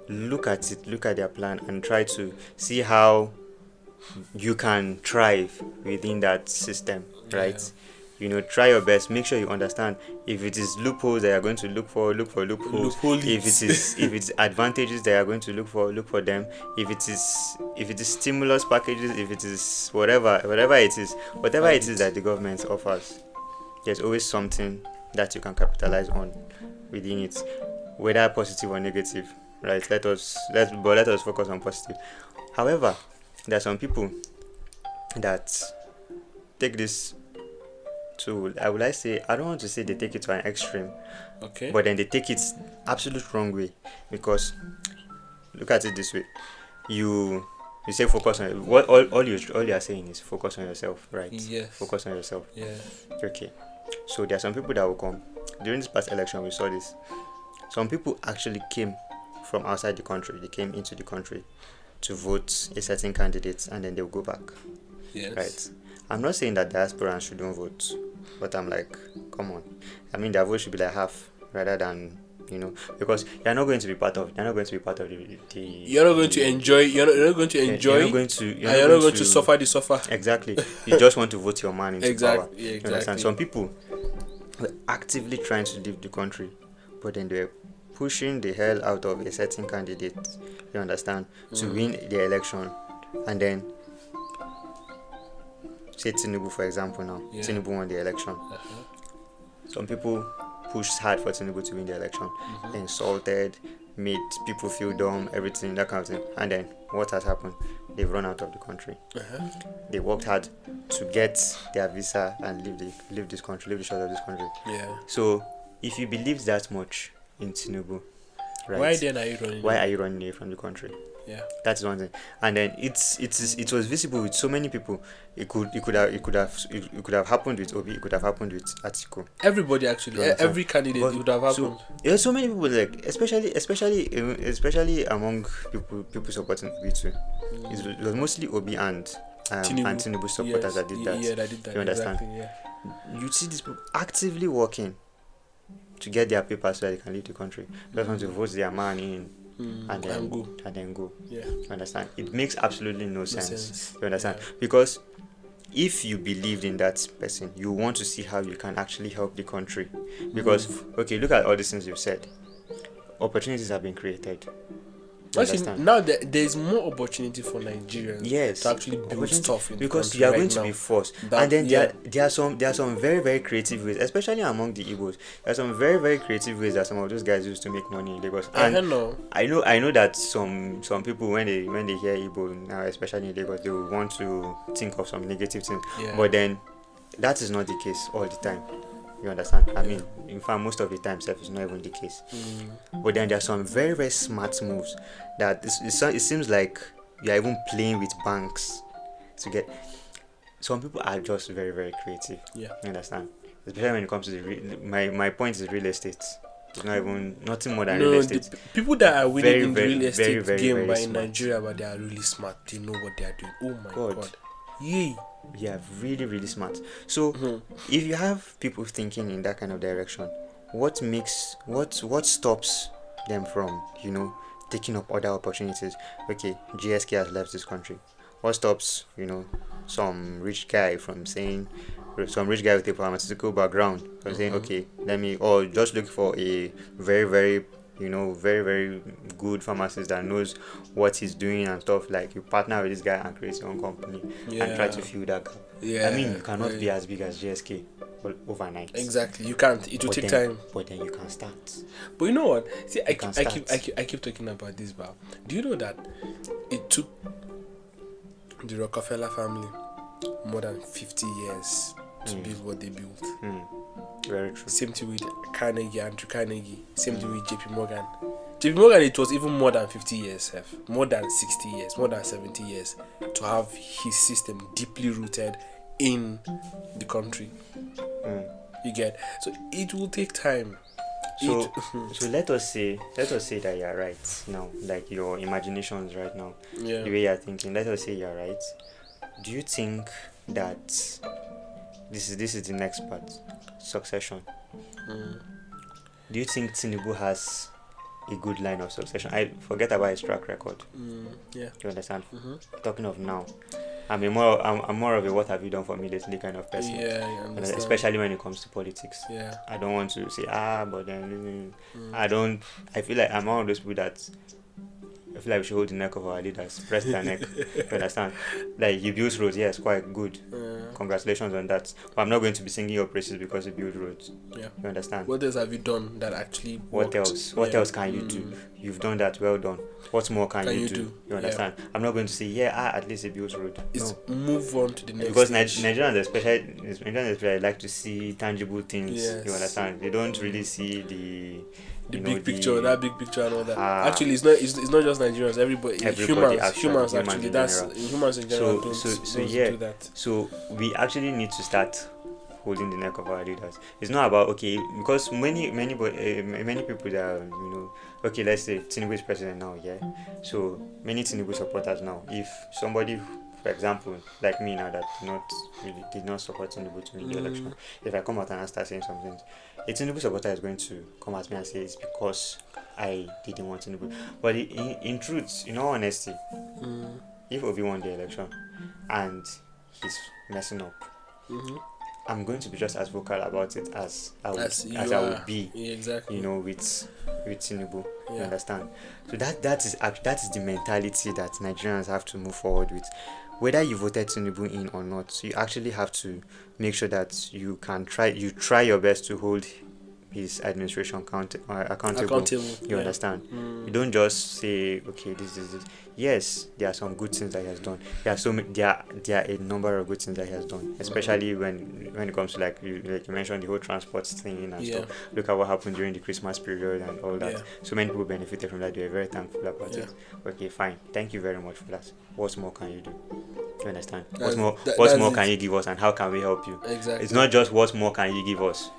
look at their plan and try to see how you can thrive within that system, right? Try your best. Make sure you understand if it is loopholes that you are going to look for loopholes. If it's advantages that you are going to look for them. If it is stimulus packages, if it is whatever it is that the government offers, there's always something that you can capitalize on within it, whether positive or negative, right? Let us focus on positive. However, there are some people that take this to, I don't want to say they take it to an extreme, okay, but then they take it absolute wrong way. Because look at it this way: you say focus on what all you are saying is focus on yourself, right? Yes. Focus on yourself. Yeah. Okay. So there are some people that will come during this past election. We saw this. Some people actually came from outside the country. They came into the country to vote a certain candidate, and then they'll go back. Yes. Right. I'm not saying that diasporans shouldn't vote, but I'm like, come on. I mean, their vote should be like half, rather than because you're not going to be part of the. You're not going to enjoy. You're not going to enjoy. You're not going to suffer the suffer. Exactly. You just want to vote your man into power. Yeah, exactly. You understand? Some people were actively trying to leave the country, but then they were pushing the hell out of a certain candidate, you understand, to win the election. And then, say Tinubu, for example, now. Yeah. Tinubu won the election. Some people pushed hard for Tinubu to win the election, insulted, made people feel dumb, everything, that kind of thing. And then, what has happened? They've run out of the country. They worked hard to get their visa and leave this country, leave the shores of this country. Yeah. So, if you believe that much in Tinubu, right? Why then are you running? Why are you running away from the country? Yeah. That's one thing. And then it was visible with so many people. It could have happened with Obi. It could have happened with Atiku. Everybody actually, every candidate would have happened. There are so many people, like especially among people supporting Obi too. It was mostly Obi and Tinubu supporters that did that. Yeah, that did that. You understand? Exactly, yeah. You see these people actively working to get their papers so that they can leave the country. They want to vote their man in. And then go. Yeah. You understand? It makes absolutely no sense. You understand? Yeah. Because if you believed in that person, you want to see how you can actually help the country. Because okay, look at all these things you've said. Opportunities have been created. Actually, now there's more opportunity for Nigerians to actually build stuff in because the country you are right going to now. be forced. And then there are some very, very creative ways, especially among the Igbos. There are some very, very creative ways that some of those guys use to make money in Lagos. And I know that some people when they hear Igbo now, especially in Lagos, they will want to think of some negative things. Yeah. But then that is not the case all the time. You understand? I mean, in fact, most of the time, it's not even the case. But then there are some very, very smart moves that it seems like you are even playing with banks to get. Some people are just very, very creative. Yeah. You understand? Especially when it comes to my point is real estate. It's not even nothing more than real estate. People that are winning in the real estate very, game very by smart. Nigeria, but they are really smart. They know what they are doing. Oh my God. Yay. Yeah, really, really smart. So if you have people thinking in that kind of direction, what stops them from, taking up other opportunities? Okay, GSK has left this country. What stops, some rich guy with a pharmaceutical background from saying, okay, or just look for a very, very very, very good pharmacist that knows what he's doing and stuff. Like, you partner with this guy and create your own company and try to fill that gap. I mean, you cannot be as big as GSK overnight. Exactly, you can't. It will take time. But then you can start. But you know what? See, I keep talking about this, but do you know that it took the Rockefeller family more than 50 years to build what they built? Very true. Same thing with Andrew Carnegie. Same thing with JP Morgan. JP Morgan, it was even more than 50 years, more than 60 years, more than 70 years to have his system deeply rooted in the country. You get? So it will take time. So let us say that you're right now, like your imaginations right now, the way you're thinking. Let us say you're right. Do you think that this is the next part? Succession. Do you think Tinubu has a good line of succession? I forget about his track record. Yeah. You understand? Talking of now, I'm more of a what have you done for me lately kind of person. Yeah, I understand. Especially when it comes to politics. Yeah. I don't want to say but then I feel like I'm one of those people that I feel like we should hold the neck of our leaders, press their neck. You understand? Like, you build roads, yes, quite good. Congratulations on that. But I'm not going to be singing your praises because you build roads. Yeah. You understand? What else have you done that actually worked? What else can you do? You've done that, well done. What more can you do? You understand? Yeah. I'm not going to say, at least it builds road. Move on to the next because Nigerians especially like to see tangible things. Yes. You understand? They don't really see the big picture, that big picture and all that. Actually, it's not just Nigerians. Everybody humans actually. Humans in general don't do that. So we actually need to start holding the neck of our leaders. It's not about because many people that okay, let's say Tinubu is president now, so many Tinubu supporters now. If somebody, for example, like me now, that did not support Tinubu to win the election, if I come out and I start saying something, a Tinubu supporter is going to come at me and say it's because I didn't want Tinubu. But in truth, in all honesty, if Obi won the election and he's messing up, I'm going to be just as vocal about it as I would be, Yeah, exactly. with Tinubu. You Yeah. understand? So that is the mentality that Nigerians have to move forward with. Whether you voted Tinubu in or not, you actually have to make sure that you try your best to hold his administration accountable. You understand? You don't just say, okay, this is this. Yes, there are some good things that he has done. There are a number of good things that he has done, especially when it comes to like you mentioned, the whole transport thing and stuff. Look at what happened during the Christmas period and all that. So many people benefited from that. They were very thankful about it. Okay, fine. Thank you very much for that. What more can you do? You understand? What more can you give us, and how can we help you? Exactly. It's not just what more can you give us.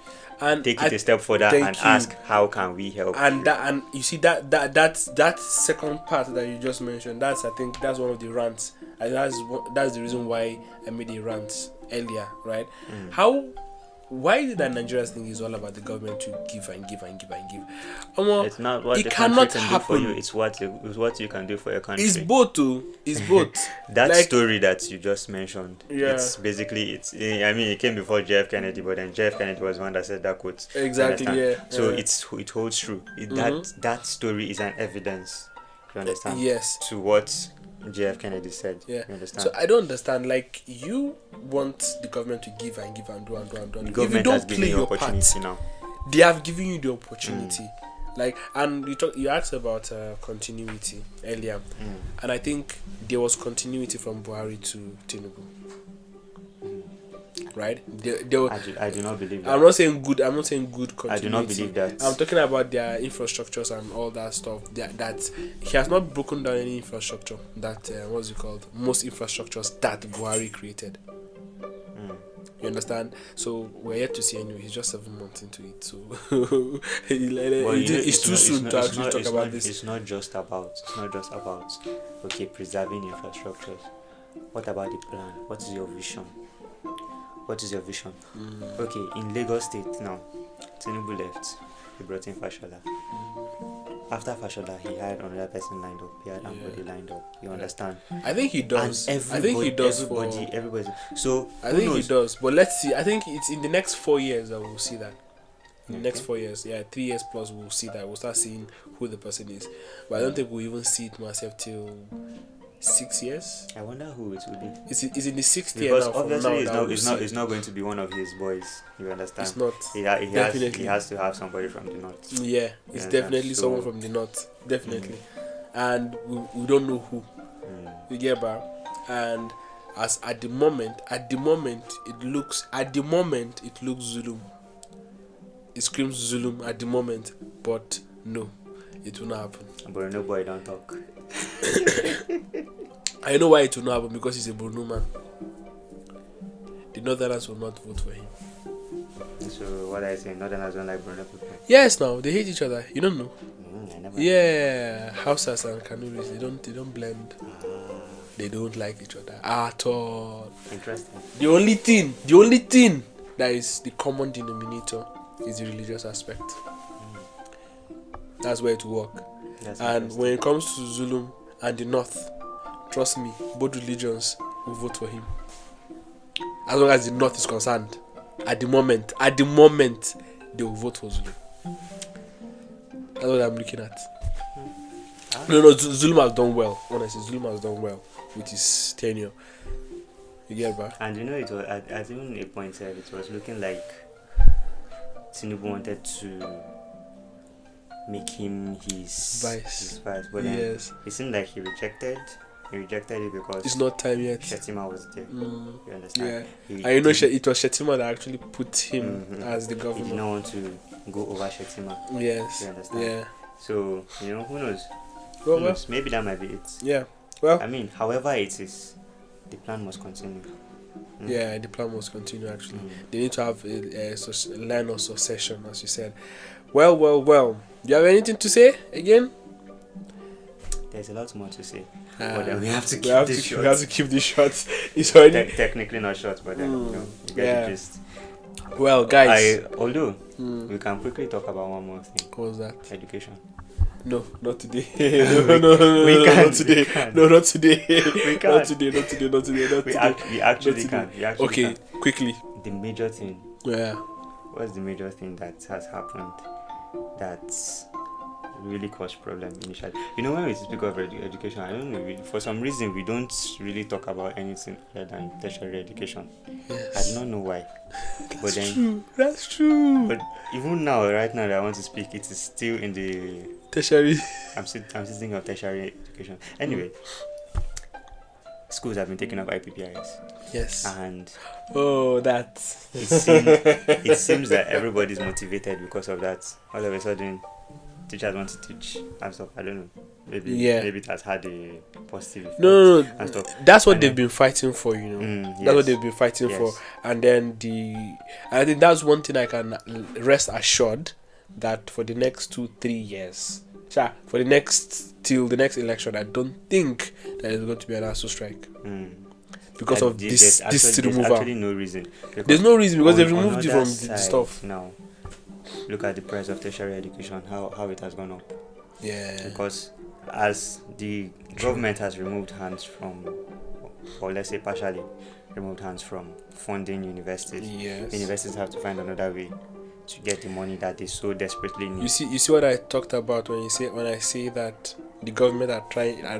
And take it a step further and ask, how can we help you? And you see that second part that you just mentioned, I think that's one of the rants, and that's the reason why I made a rant earlier, right? Why is it that Nigerians think it's all about the government to give and give and give and give? It's not what the country can do for you. It's what you can do for your country. It's both, too. It's both. That story that you just mentioned. Yeah. It's basically it came before JF Kennedy, but then JF Kennedy was the one that said that quote. Exactly. Yeah. So it holds true. That story is an evidence. You understand? Yes. To what JF Kennedy said. Yeah. You understand? So I don't understand. Like, you want the government to give and give and do and do and do. The government has given you opportunity now. They have given you the opportunity. Like, and you asked about continuity earlier, and I think there was continuity from Buhari to Tinubu. Right? I do not believe that. I'm not saying good continuity. I do not believe that. I'm talking about their infrastructures and all that stuff. That he has not broken down any infrastructure. That what's it called? Most infrastructures that Buhari created. You understand? So we're yet to see anyway. He's just 7 months into it, so it's too soon to actually talk about this. It's not just about preserving infrastructures. What about the plan? What is your vision? Okay, in Lagos State now, Tinubu left. He brought in Fashola. After Fashola, he had another person lined up. He had somebody lined up. You understand? I think he does. Everybody. So I think he does. But let's see. I think it's in the next 4 years that we'll see that. In the next 4 years, 3 years plus, we'll see that. We'll start seeing who the person is. But I don't think we'll even see it myself till 6 years. I wonder who it will be. It's in the 6th year now. Because obviously it's not going to be one of his boys. You understand? It's not. He has to have somebody from the north. Yeah, it's definitely someone from the north. Definitely. And we don't know who. You get back? And as at the moment it looks Zulum. It screams Zulum at the moment, but no, it will not happen. But no boy don't talk. I know why it will not happen, because he's a Bruno man. The Northerners will not vote for him. So what I say, Northerners don't like Bruno people? Yes, now they hate each other. You don't know? I never know. Hausas and Kanuris, they don't blend. They don't like each other at all. Interesting. The only thing that is the common denominator is the religious aspect. That's where it will work. And when it comes to Zulum and the North, trust me, both religions will vote for him. As long as the North is concerned, at the moment, they will vote for Zulum. That's what I'm looking at. No, Zulum has done well. Honestly, Zulum has done well with his tenure. You get back? And it was at even a point it was looking like Tinubu wanted to make him his vice, but then it seemed like he rejected it because it's not time yet. Shettima was there. You understand? Yeah. It was Shettima that actually put him as the governor. He did not want to go over Shettima. Yes. You understand? Yeah. So who knows? Well, maybe that might be it. Yeah. Well, I mean, however it is, the plan must continue. Yeah, the plan must continue. Actually, they need to have a line of succession, as you said. Well. Do you have anything to say again? There's a lot more to say, but then we have to keep this short. We have to keep this short. It's already technically not short, but then you get the gist. Well, guys, although we can quickly talk about one more thing. What was that? Education. No, not today. No, we can't. Not today. No, not today. We can't. Not today. We actually can. Okay, quickly. the major thing. Yeah. What's the major thing that has happened that's really caused problem initially? You know, when we speak of education, I don't know, for some reason we don't really talk about anything other than tertiary education. Yes. I do not know why. That's true. That's true. But even now, right now that I want to speak, it is still in the Tertiary. I'm still thinking of tertiary education. Anyway, schools have been taking up IPPIS. Yes. And it seems that everybody's motivated because of that. All of a sudden, teachers want to teach and stuff. I don't know. Maybe it has had a positive effect. No. And stuff. That's what they've been fighting for, you know. Yes. That's what they've been fighting for. And then I think that's one thing I can rest assured that for the next 2-3 years, till the next election, I don't think that there's going to be an ASU strike. Because of this removal. There's actually no reason. There's no reason because they've removed it from the stuff. Now, look at the price of tertiary education, how it has gone up. Yeah. Because as the government has removed hands from, or let's say partially removed hands from funding universities, universities have to find another way to get the money that they so desperately need. You see what I talked about when I say that the government are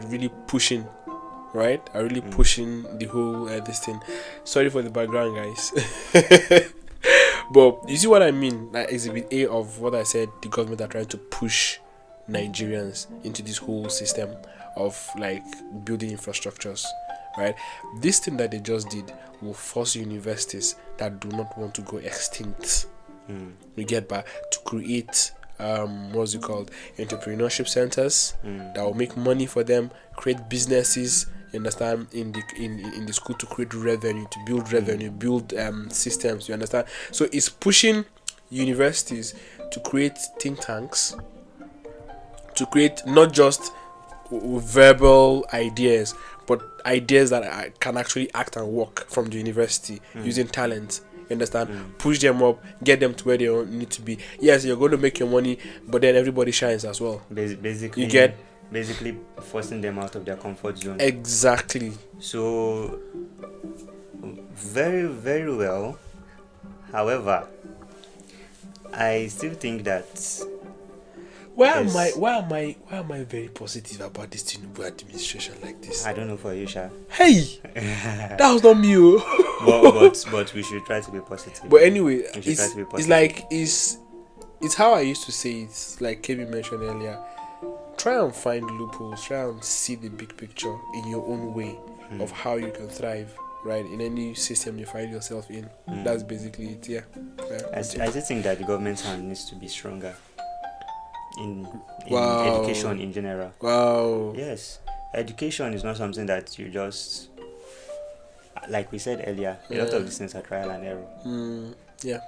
really pushing. Right? Are really pushing the whole this thing. Sorry for the background, guys. But you see what I mean? Like exhibit A of what I said, the government are trying to push Nigerians into this whole system of like building infrastructures. Right? This thing that they just did will force universities that do not want to go extinct. We get back to create entrepreneurship centers that will make money for them, create businesses, you understand, in the school to create revenue, to build revenue, build systems, you understand. So it's pushing universities to create think tanks, to create not just verbal ideas, but ideas that can actually act and work from the university using talent. You understand? Push them up, get them to where they need to be. Yes, you're going to make your money, but then everybody shines as well. Basically, you get basically forcing them out of their comfort zone. Exactly. So very, very well. However, I still think that why am I very positive about this Tinubu administration like this? I don't know for you, Sha. Hey, that was not me. but we should try to be positive. But anyway, it's how I used to say it. Like KB mentioned earlier, try and find loopholes. Try and see the big picture in your own way of how you can thrive. Right, in any system you find yourself in. That's basically it. Yeah. I just think that the government's hand needs to be stronger in education in general. Wow. Yes, education is not something that you just, like we said earlier, a lot of these things are trial and error. Yeah.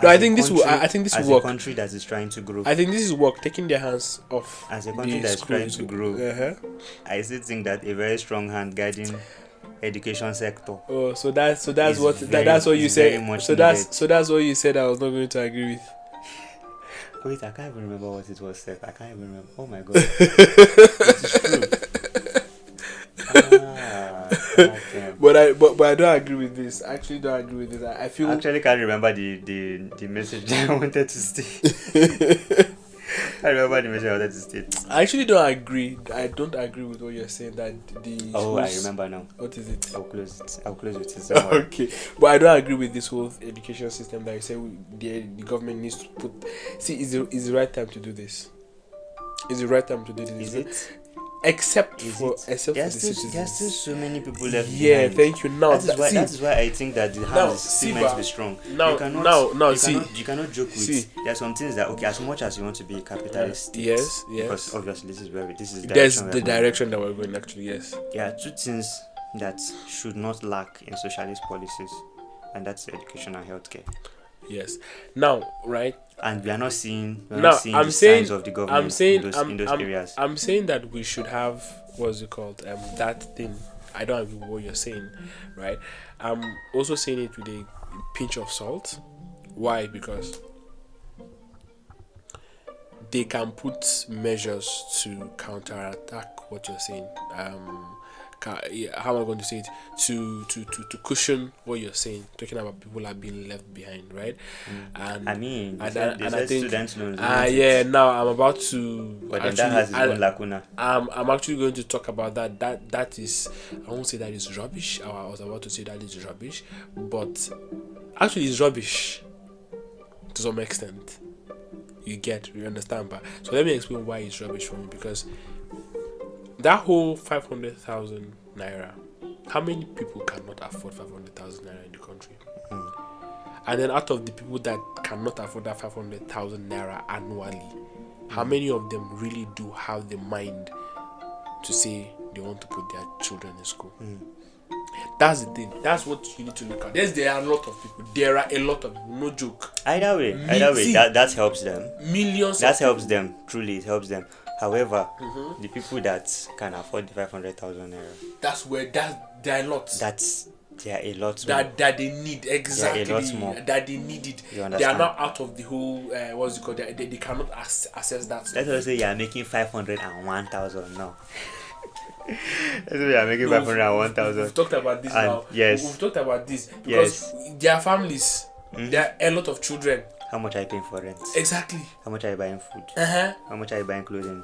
No, I think this will work. As a country that is trying to grow, I think this is work, taking their hands off. As a country that is trying to grow, I still think that a very strong hand guiding education sector. Oh, so that's what you said. So that's what you said. I was not going to agree with. Wait, I can't even remember what it was said. I can't even remember. Oh my god. It's true. But I don't agree with this. I actually don't agree with this. I feel actually can't remember the message that I wanted to state. I remember the message I wanted to state. I actually don't agree. I don't agree with what you're saying. That I remember now. What is it? I'll close with it. Okay, but I don't agree with this whole education system that you say the government needs to put. See, is the right time to do this? Is the right time to do this? Is it? Except for the citizens. There's still so many people left behind. Thank you. Now that is why I think that the hand is still meant to be strong. You cannot joke with. There are some things that as much as you want to be a capitalist state, yes, because obviously this is the direction that we're going. Actually, yes. There are two things that should not lack in socialist policies, and that's education and healthcare. Yes. Now, right. And we are not seeing the signs of the government in those areas. I'm saying that we should have, what's it called, that thing. I don't agree with what you're saying, right? I'm also saying it with a pinch of salt. Why? Because they can put measures to counterattack what you're saying. how am I going to say it, to cushion what you're saying, talking about people are being left behind, right? And I mean, and they I think student loans. yeah, now I'm about to But then that has its own lacuna. I'm actually going to talk about that. That is, I won't say that is rubbish. I was about to say that is rubbish, but actually it's rubbish to some extent. You understand? But so let me explain why it's rubbish for me, because that whole 500,000 naira, how many people cannot afford 500,000 naira in the country? And then out of the people that cannot afford that 500,000 naira annually, how many of them really do have the mind to say they want to put their children in school? That's the thing. That's what you need to look at. There are a lot of people. No joke. Either way, that helps them. Millions. That helps them. Truly, it helps them. However, the people that can afford the 500,000 naira, that's where there are lots. There are a lot more. That they need, exactly. There are a lot more. That they need it. You understand? They are now out of the whole what's it called? They cannot access that stuff. Let's say you are making 501,000 now. Let's say you are making 501,000. We've talked about this now. Yes. We've talked about this because there are families. There are a lot of children. How much are you paying for rent? Exactly. How much are you buying food? How much are you buying clothing?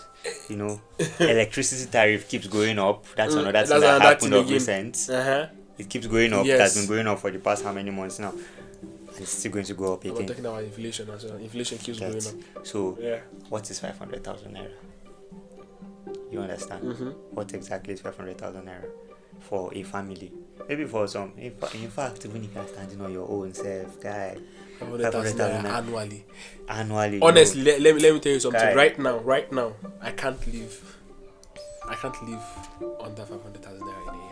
You know, electricity tariff keeps going up. That's another thing that happened of recent. It keeps going up. Yes. That's been going up for the past how many months now? And it's still going to go up again. We're talking about inflation as well. Inflation keeps going up. So, what is 500,000 naira? You understand? What exactly is 500,000 naira for a family? Maybe for some. In fact, even if you're standing on your own self, guy. 500,000 naira annually. Honestly, let me tell you something. Guy. Right now, I can't live under 500,000 naira in a year.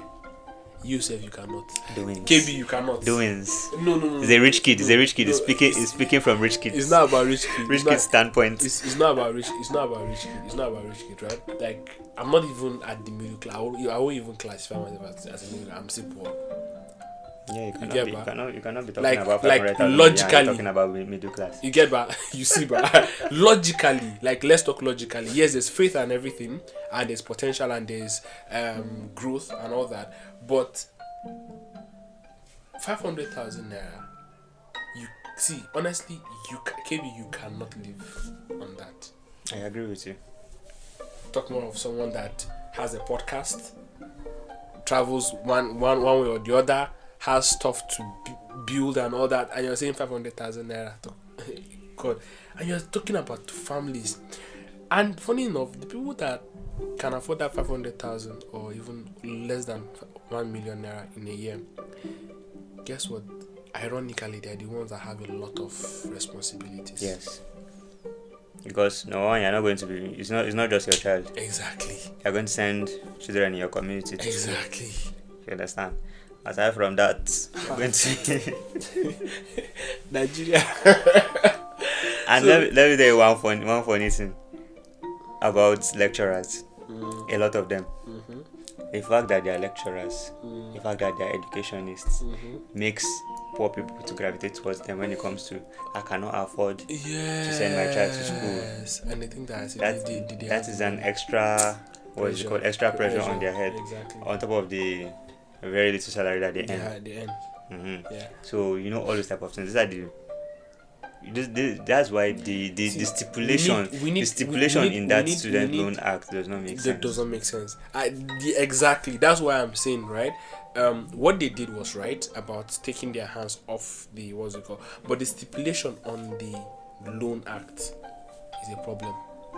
You say you cannot. Doings. KB, you cannot. Doings. No. He's a rich kid. He's speaking from rich kids. It's not about rich kid. Rich kid standpoint. It's not about rich. It's not about rich kid. It's not about rich kid, right? Like, I'm not even at the middle class. I won't even classify myself as a middle class. I'm still poor. Yeah, you cannot be talking like, about 500,000. Logically, talking about middle class. You get back. You see, but logically, like, let's talk logically. Yes, there's faith and everything, and there's potential, and there's growth and all that. But 500,000 naira, you see, honestly, you cannot live on that. I agree with you. Talk more of someone that has a podcast, travels one way or the other, has stuff to build and all that, and you're saying 500,000 naira. God, and you're talking about families. And funny enough, the people that can afford that 500,000 or even less than 1 million naira in a year, guess what? Ironically, they're the ones that have a lot of responsibilities. Yes. Because no one, you're not going to be. It's not just your child. Exactly. You're going to send children in your community. Exactly. You understand? Aside from that, you're going to Nigeria. And let me tell you one funny thing about lecturers. A lot of them. The fact that they are lecturers, the fact that they are educationists, makes poor people to gravitate towards them when it comes to I cannot afford to send my child to school. Yes, and I think that is an extra extra pressure on their head, on top of the very little salary that they earn. So all those type of things. That's why the stipulation in that student loan act does not make sense. That doesn't make sense. Exactly. That's why I'm saying, right? What they did was right about taking their hands off the but the stipulation on the loan act is a problem.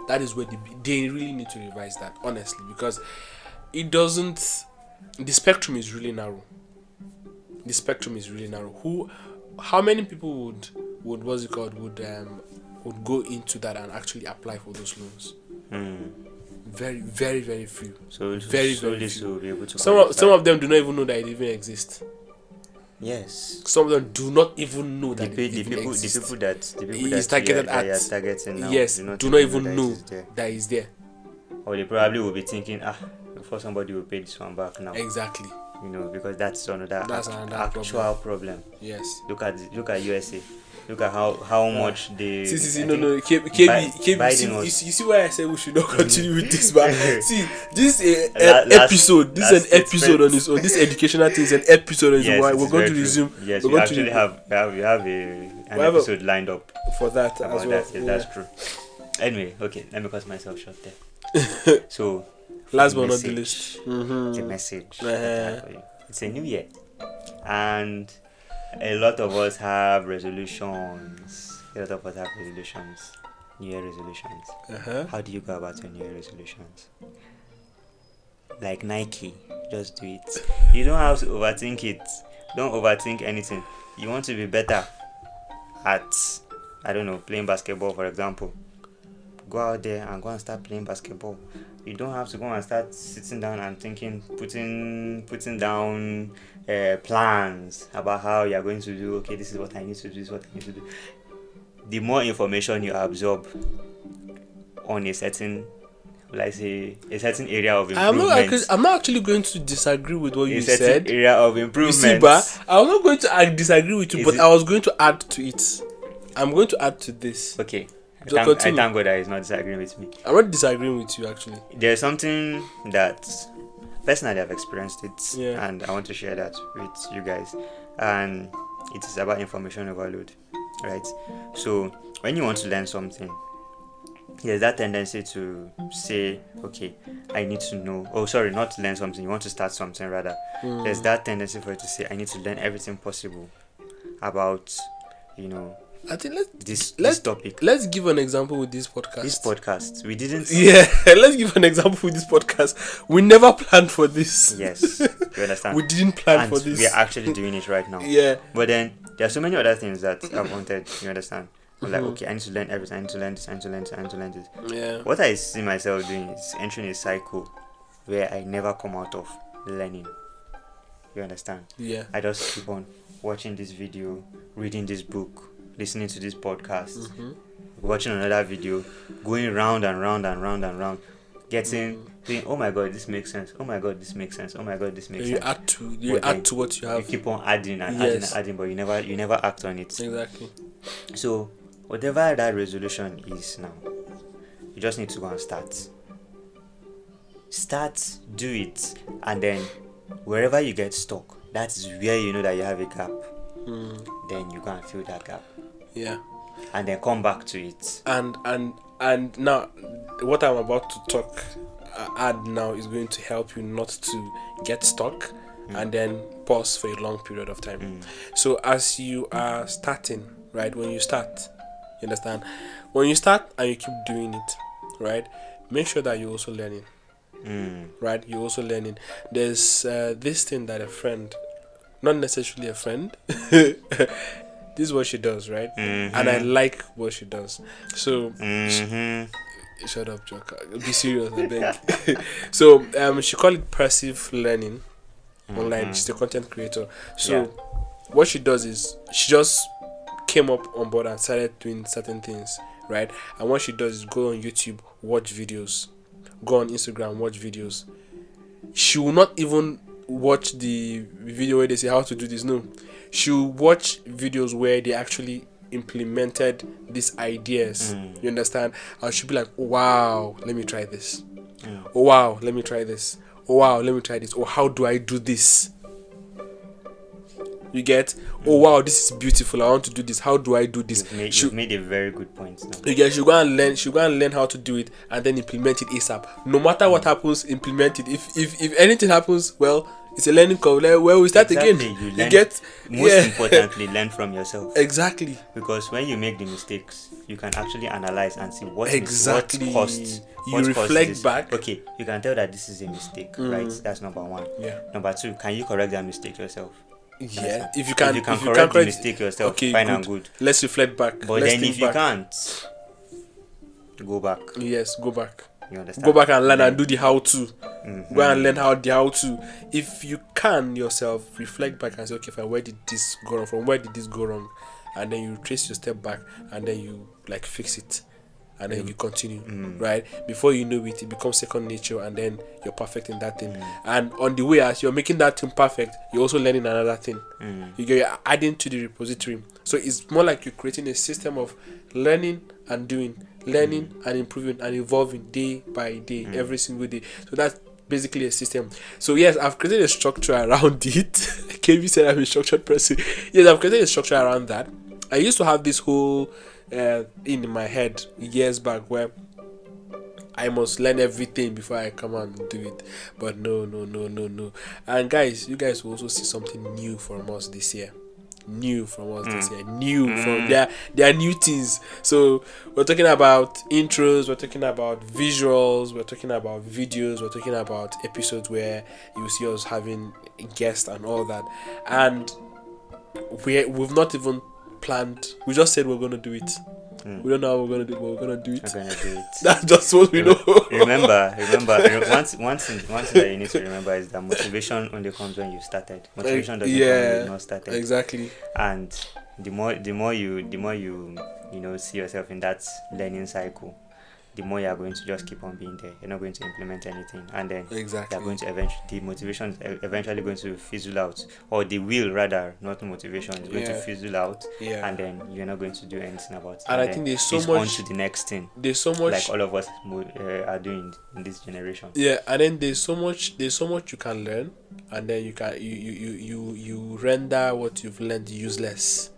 That is where they really need to revise that, honestly, because it doesn't. The spectrum is really narrow. How many people would go into that and actually apply for those loans? Very, very, very few. So very few. Be able to some of them do not even know that it even exists. Yes. Some of them do not even know that the people that is targeted at. You're targeting now, yes, do not even know that is there. Or they probably will be thinking, before somebody will pay this one back now. Exactly. Because that's another actual problem. Yes. Look at USA. Look at how much they. See, I no, think KB, Biden you was. see why I said we should not continue with this, but see, this episode, this is last an episode on its own. This educational thing is an episode on its own. Yes, Why it we're is going very to true. resume. Yes, we're we going actually to have an episode lined up for that about as well. that. Yes, that's true. Anyway, okay, let me cut myself short there. So, Last the but not the message, least, the message that I have for you. It's a new year, and a lot of us have resolutions. New Year resolutions. How do you go about your New Year resolutions? Like Nike, just do it. You don't have to overthink it. Don't overthink anything. You want to be better at, I don't know, playing basketball, for example. Go out there and go and start playing basketball. You don't have to go and start sitting down and thinking, putting down plans about how you are going to do. Okay, this is what I need to do. This is what I need to do. The more information you absorb on a certain area of improvement. I'm not actually going to disagree with what you said. A certain area of improvement. You see, but I'm not going to disagree with you. I was going to add to it. I'm going to add to this. Okay. I thank God that he's not disagreeing with me. I'm not disagreeing with you, actually. There's something that personally I've experienced it, and I want to share that with you guys. And it is about information overload, right? So when you want to learn something, there's that tendency to say, okay, I need to know. Oh, sorry, not to learn something. You want to start something rather. There's that tendency for you to say, I need to learn everything possible about, I think this topic. Let's give an example with this podcast. We didn't. Yeah, let's give an example with this podcast. We never planned for this. Yes, you understand. We didn't plan for this. We are actually doing it right now. Yeah. But then there are so many other things that I've wanted. You understand? I'm like, okay, I need to learn everything. I need to learn this. I need to learn this. I need to learn this. Yeah. What I see myself doing is entering a cycle where I never come out of learning. You understand? Yeah. I just keep on watching this video, reading this book, listening to this podcast, watching another video, going round and round and round and round, saying, oh my God, this makes sense. Oh my God, this makes sense. Oh my God, this makes sense. You add to what you have. You keep on adding and adding, but you never act on it. Exactly. So whatever that resolution is now, you just need to go and start. Do it, and then wherever you get stuck, that is where you know that you have a gap. Then you go and fill that gap. Yeah. And then come back to it. And now, what I'm about to add now is going to help you not to get stuck and then pause for a long period of time. So as you are starting, right? When you start, you understand? When you start and you keep doing it, right? Make sure that you're also learning. Right? You're also learning. There's this thing that a friend, not necessarily a friend, this is what she does, right? And I like what she does. So shut up, Joker. Be serious, I beg. So she called it passive learning online. She's a content creator. So what she does is she just came up on board and started doing certain things, right? And what she does is go on YouTube, watch videos, go on Instagram, watch videos. She will not even watch the video where they say how to do this. No, she'll watch videos where they actually implemented these ideas. You understand? And she'll be like, oh, wow, let me try this. Oh wow, let me try this. Oh wow, let me try this. Oh, how do I do this? You get? Oh wow, this is beautiful. I want to do this. How do I do this? You've made a very good point now. You get? She'll go and learn how to do it and then implement it ASAP. No matter what happens, implement it. If anything happens, well, it's a learning curve. Well, we start again. You get? Most importantly, learn from yourself. Exactly. Because when you make the mistakes, you can actually analyze and see what cost. You reflect back. Okay, you can tell that this is a mistake, right? That's number one. Yeah. Number two, can you correct that mistake yourself? Yeah, if you can correct the mistake yourself, okay, fine good. And good. Let's reflect back. But then if you can't, go back. Yes, go back. You understand? Go back and learn and do the how-to. Go and learn the how-to. If you can yourself, reflect back and say, okay, fine, where did this go wrong? From where did this go wrong? And then you trace your step back and then you fix it. and then you continue, right? Before you know it, it becomes second nature, and then you're perfect in that thing. And on the way, as you're making that thing perfect, you're also learning another thing. You're adding to the repository. So it's more like you're creating a system of learning and doing, learning and improving and evolving day by day, every single day. So that's basically a system. So yes, I've created a structure around it. KB said I'm a structured person. Yes, I've created a structure around that. I used to have this whole in my head years back where I must learn everything before I come and do it. But no. And guys, you guys will also see something new from us this year. New from there are new things. So we're talking about intros, we're talking about visuals, we're talking about videos, we're talking about episodes where you see us having guests and all that. And we've not even planned. We just said we're gonna do it. We don't know how we're gonna do it, but we're gonna do it. That's just what we know. Remember, one thing that you need to remember is that motivation only comes when you started. Motivation doesn't come when you've not started. Exactly. And the more you see yourself in that learning cycle, the more you are going to just keep on being there. You're not going to implement anything, and then you're going to the motivation is eventually going to fizzle out, or the will rather, not motivation, is going to fizzle out, and then you're not going to do anything about it. And I think there's so much on to the next thing. There's so much like all of us are doing in this generation. Yeah, and then there's so much you can learn, and then you render what you've learned useless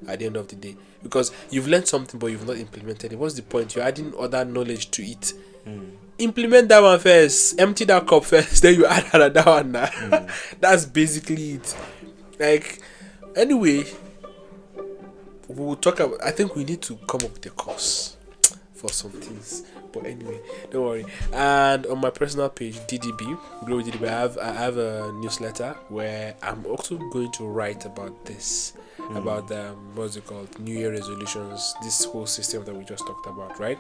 at the end of the day, because you've learned something but you've not implemented it. What's the point? You're adding other knowledge to it. Implement that one first, empty that cup first, then you add another one. That's basically it. Like, anyway, we'll talk about, I think we need to come up with a course for some things, but anyway, don't worry. And on my personal page, DDB Glory DDB, I have a newsletter where I'm also going to write about this, about what's it called, New Year resolutions, this whole system that we just talked about, right?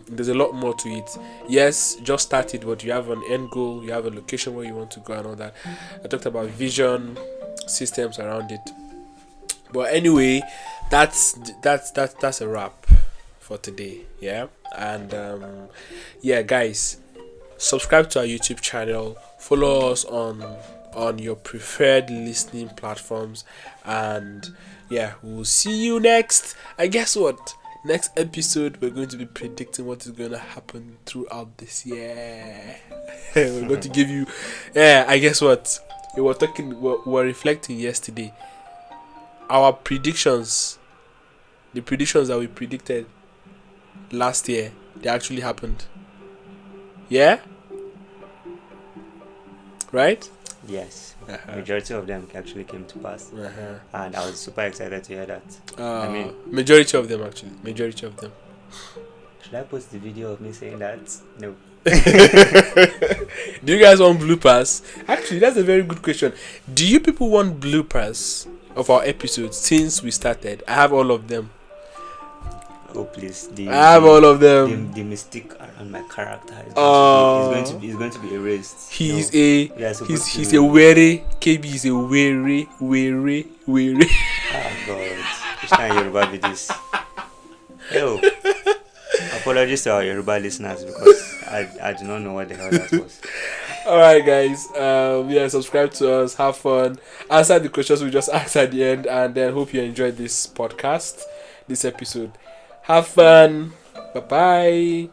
There's a lot more to it. Yes, just started, but you have an end goal, you have a location where you want to go and all that. I talked about vision, systems around it. But anyway, that's a wrap for today. Yeah. And guys, subscribe to our YouTube channel, follow us on your preferred listening platforms, and we'll see you next. And guess what? Next episode, we're going to be predicting what is going to happen throughout this year. We're going to give you, I guess what? We're reflecting yesterday. Our predictions, the predictions that we predicted last year, they actually happened. Yeah? Right? Yes. Majority of them actually came to pass. And I was super excited to hear that. I mean, majority of them actually. Majority of them. Should I post the video of me saying that? No. Do you guys want bloopers? Actually, that's a very good question. Do you people want bloopers of our episodes since we started? I have all of them. Oh please! I have all of them. The mistake around my character is going to be erased. He's a weary. KB is a weary. Oh God! Which kind of Yoruba be this? Yo, apologies to our Yoruba listeners because I do not know what the hell that was. Alright guys, subscribe to us, have fun, answer the questions we just asked at the end, and then hope you enjoyed this podcast, this episode. Have fun. Bye bye.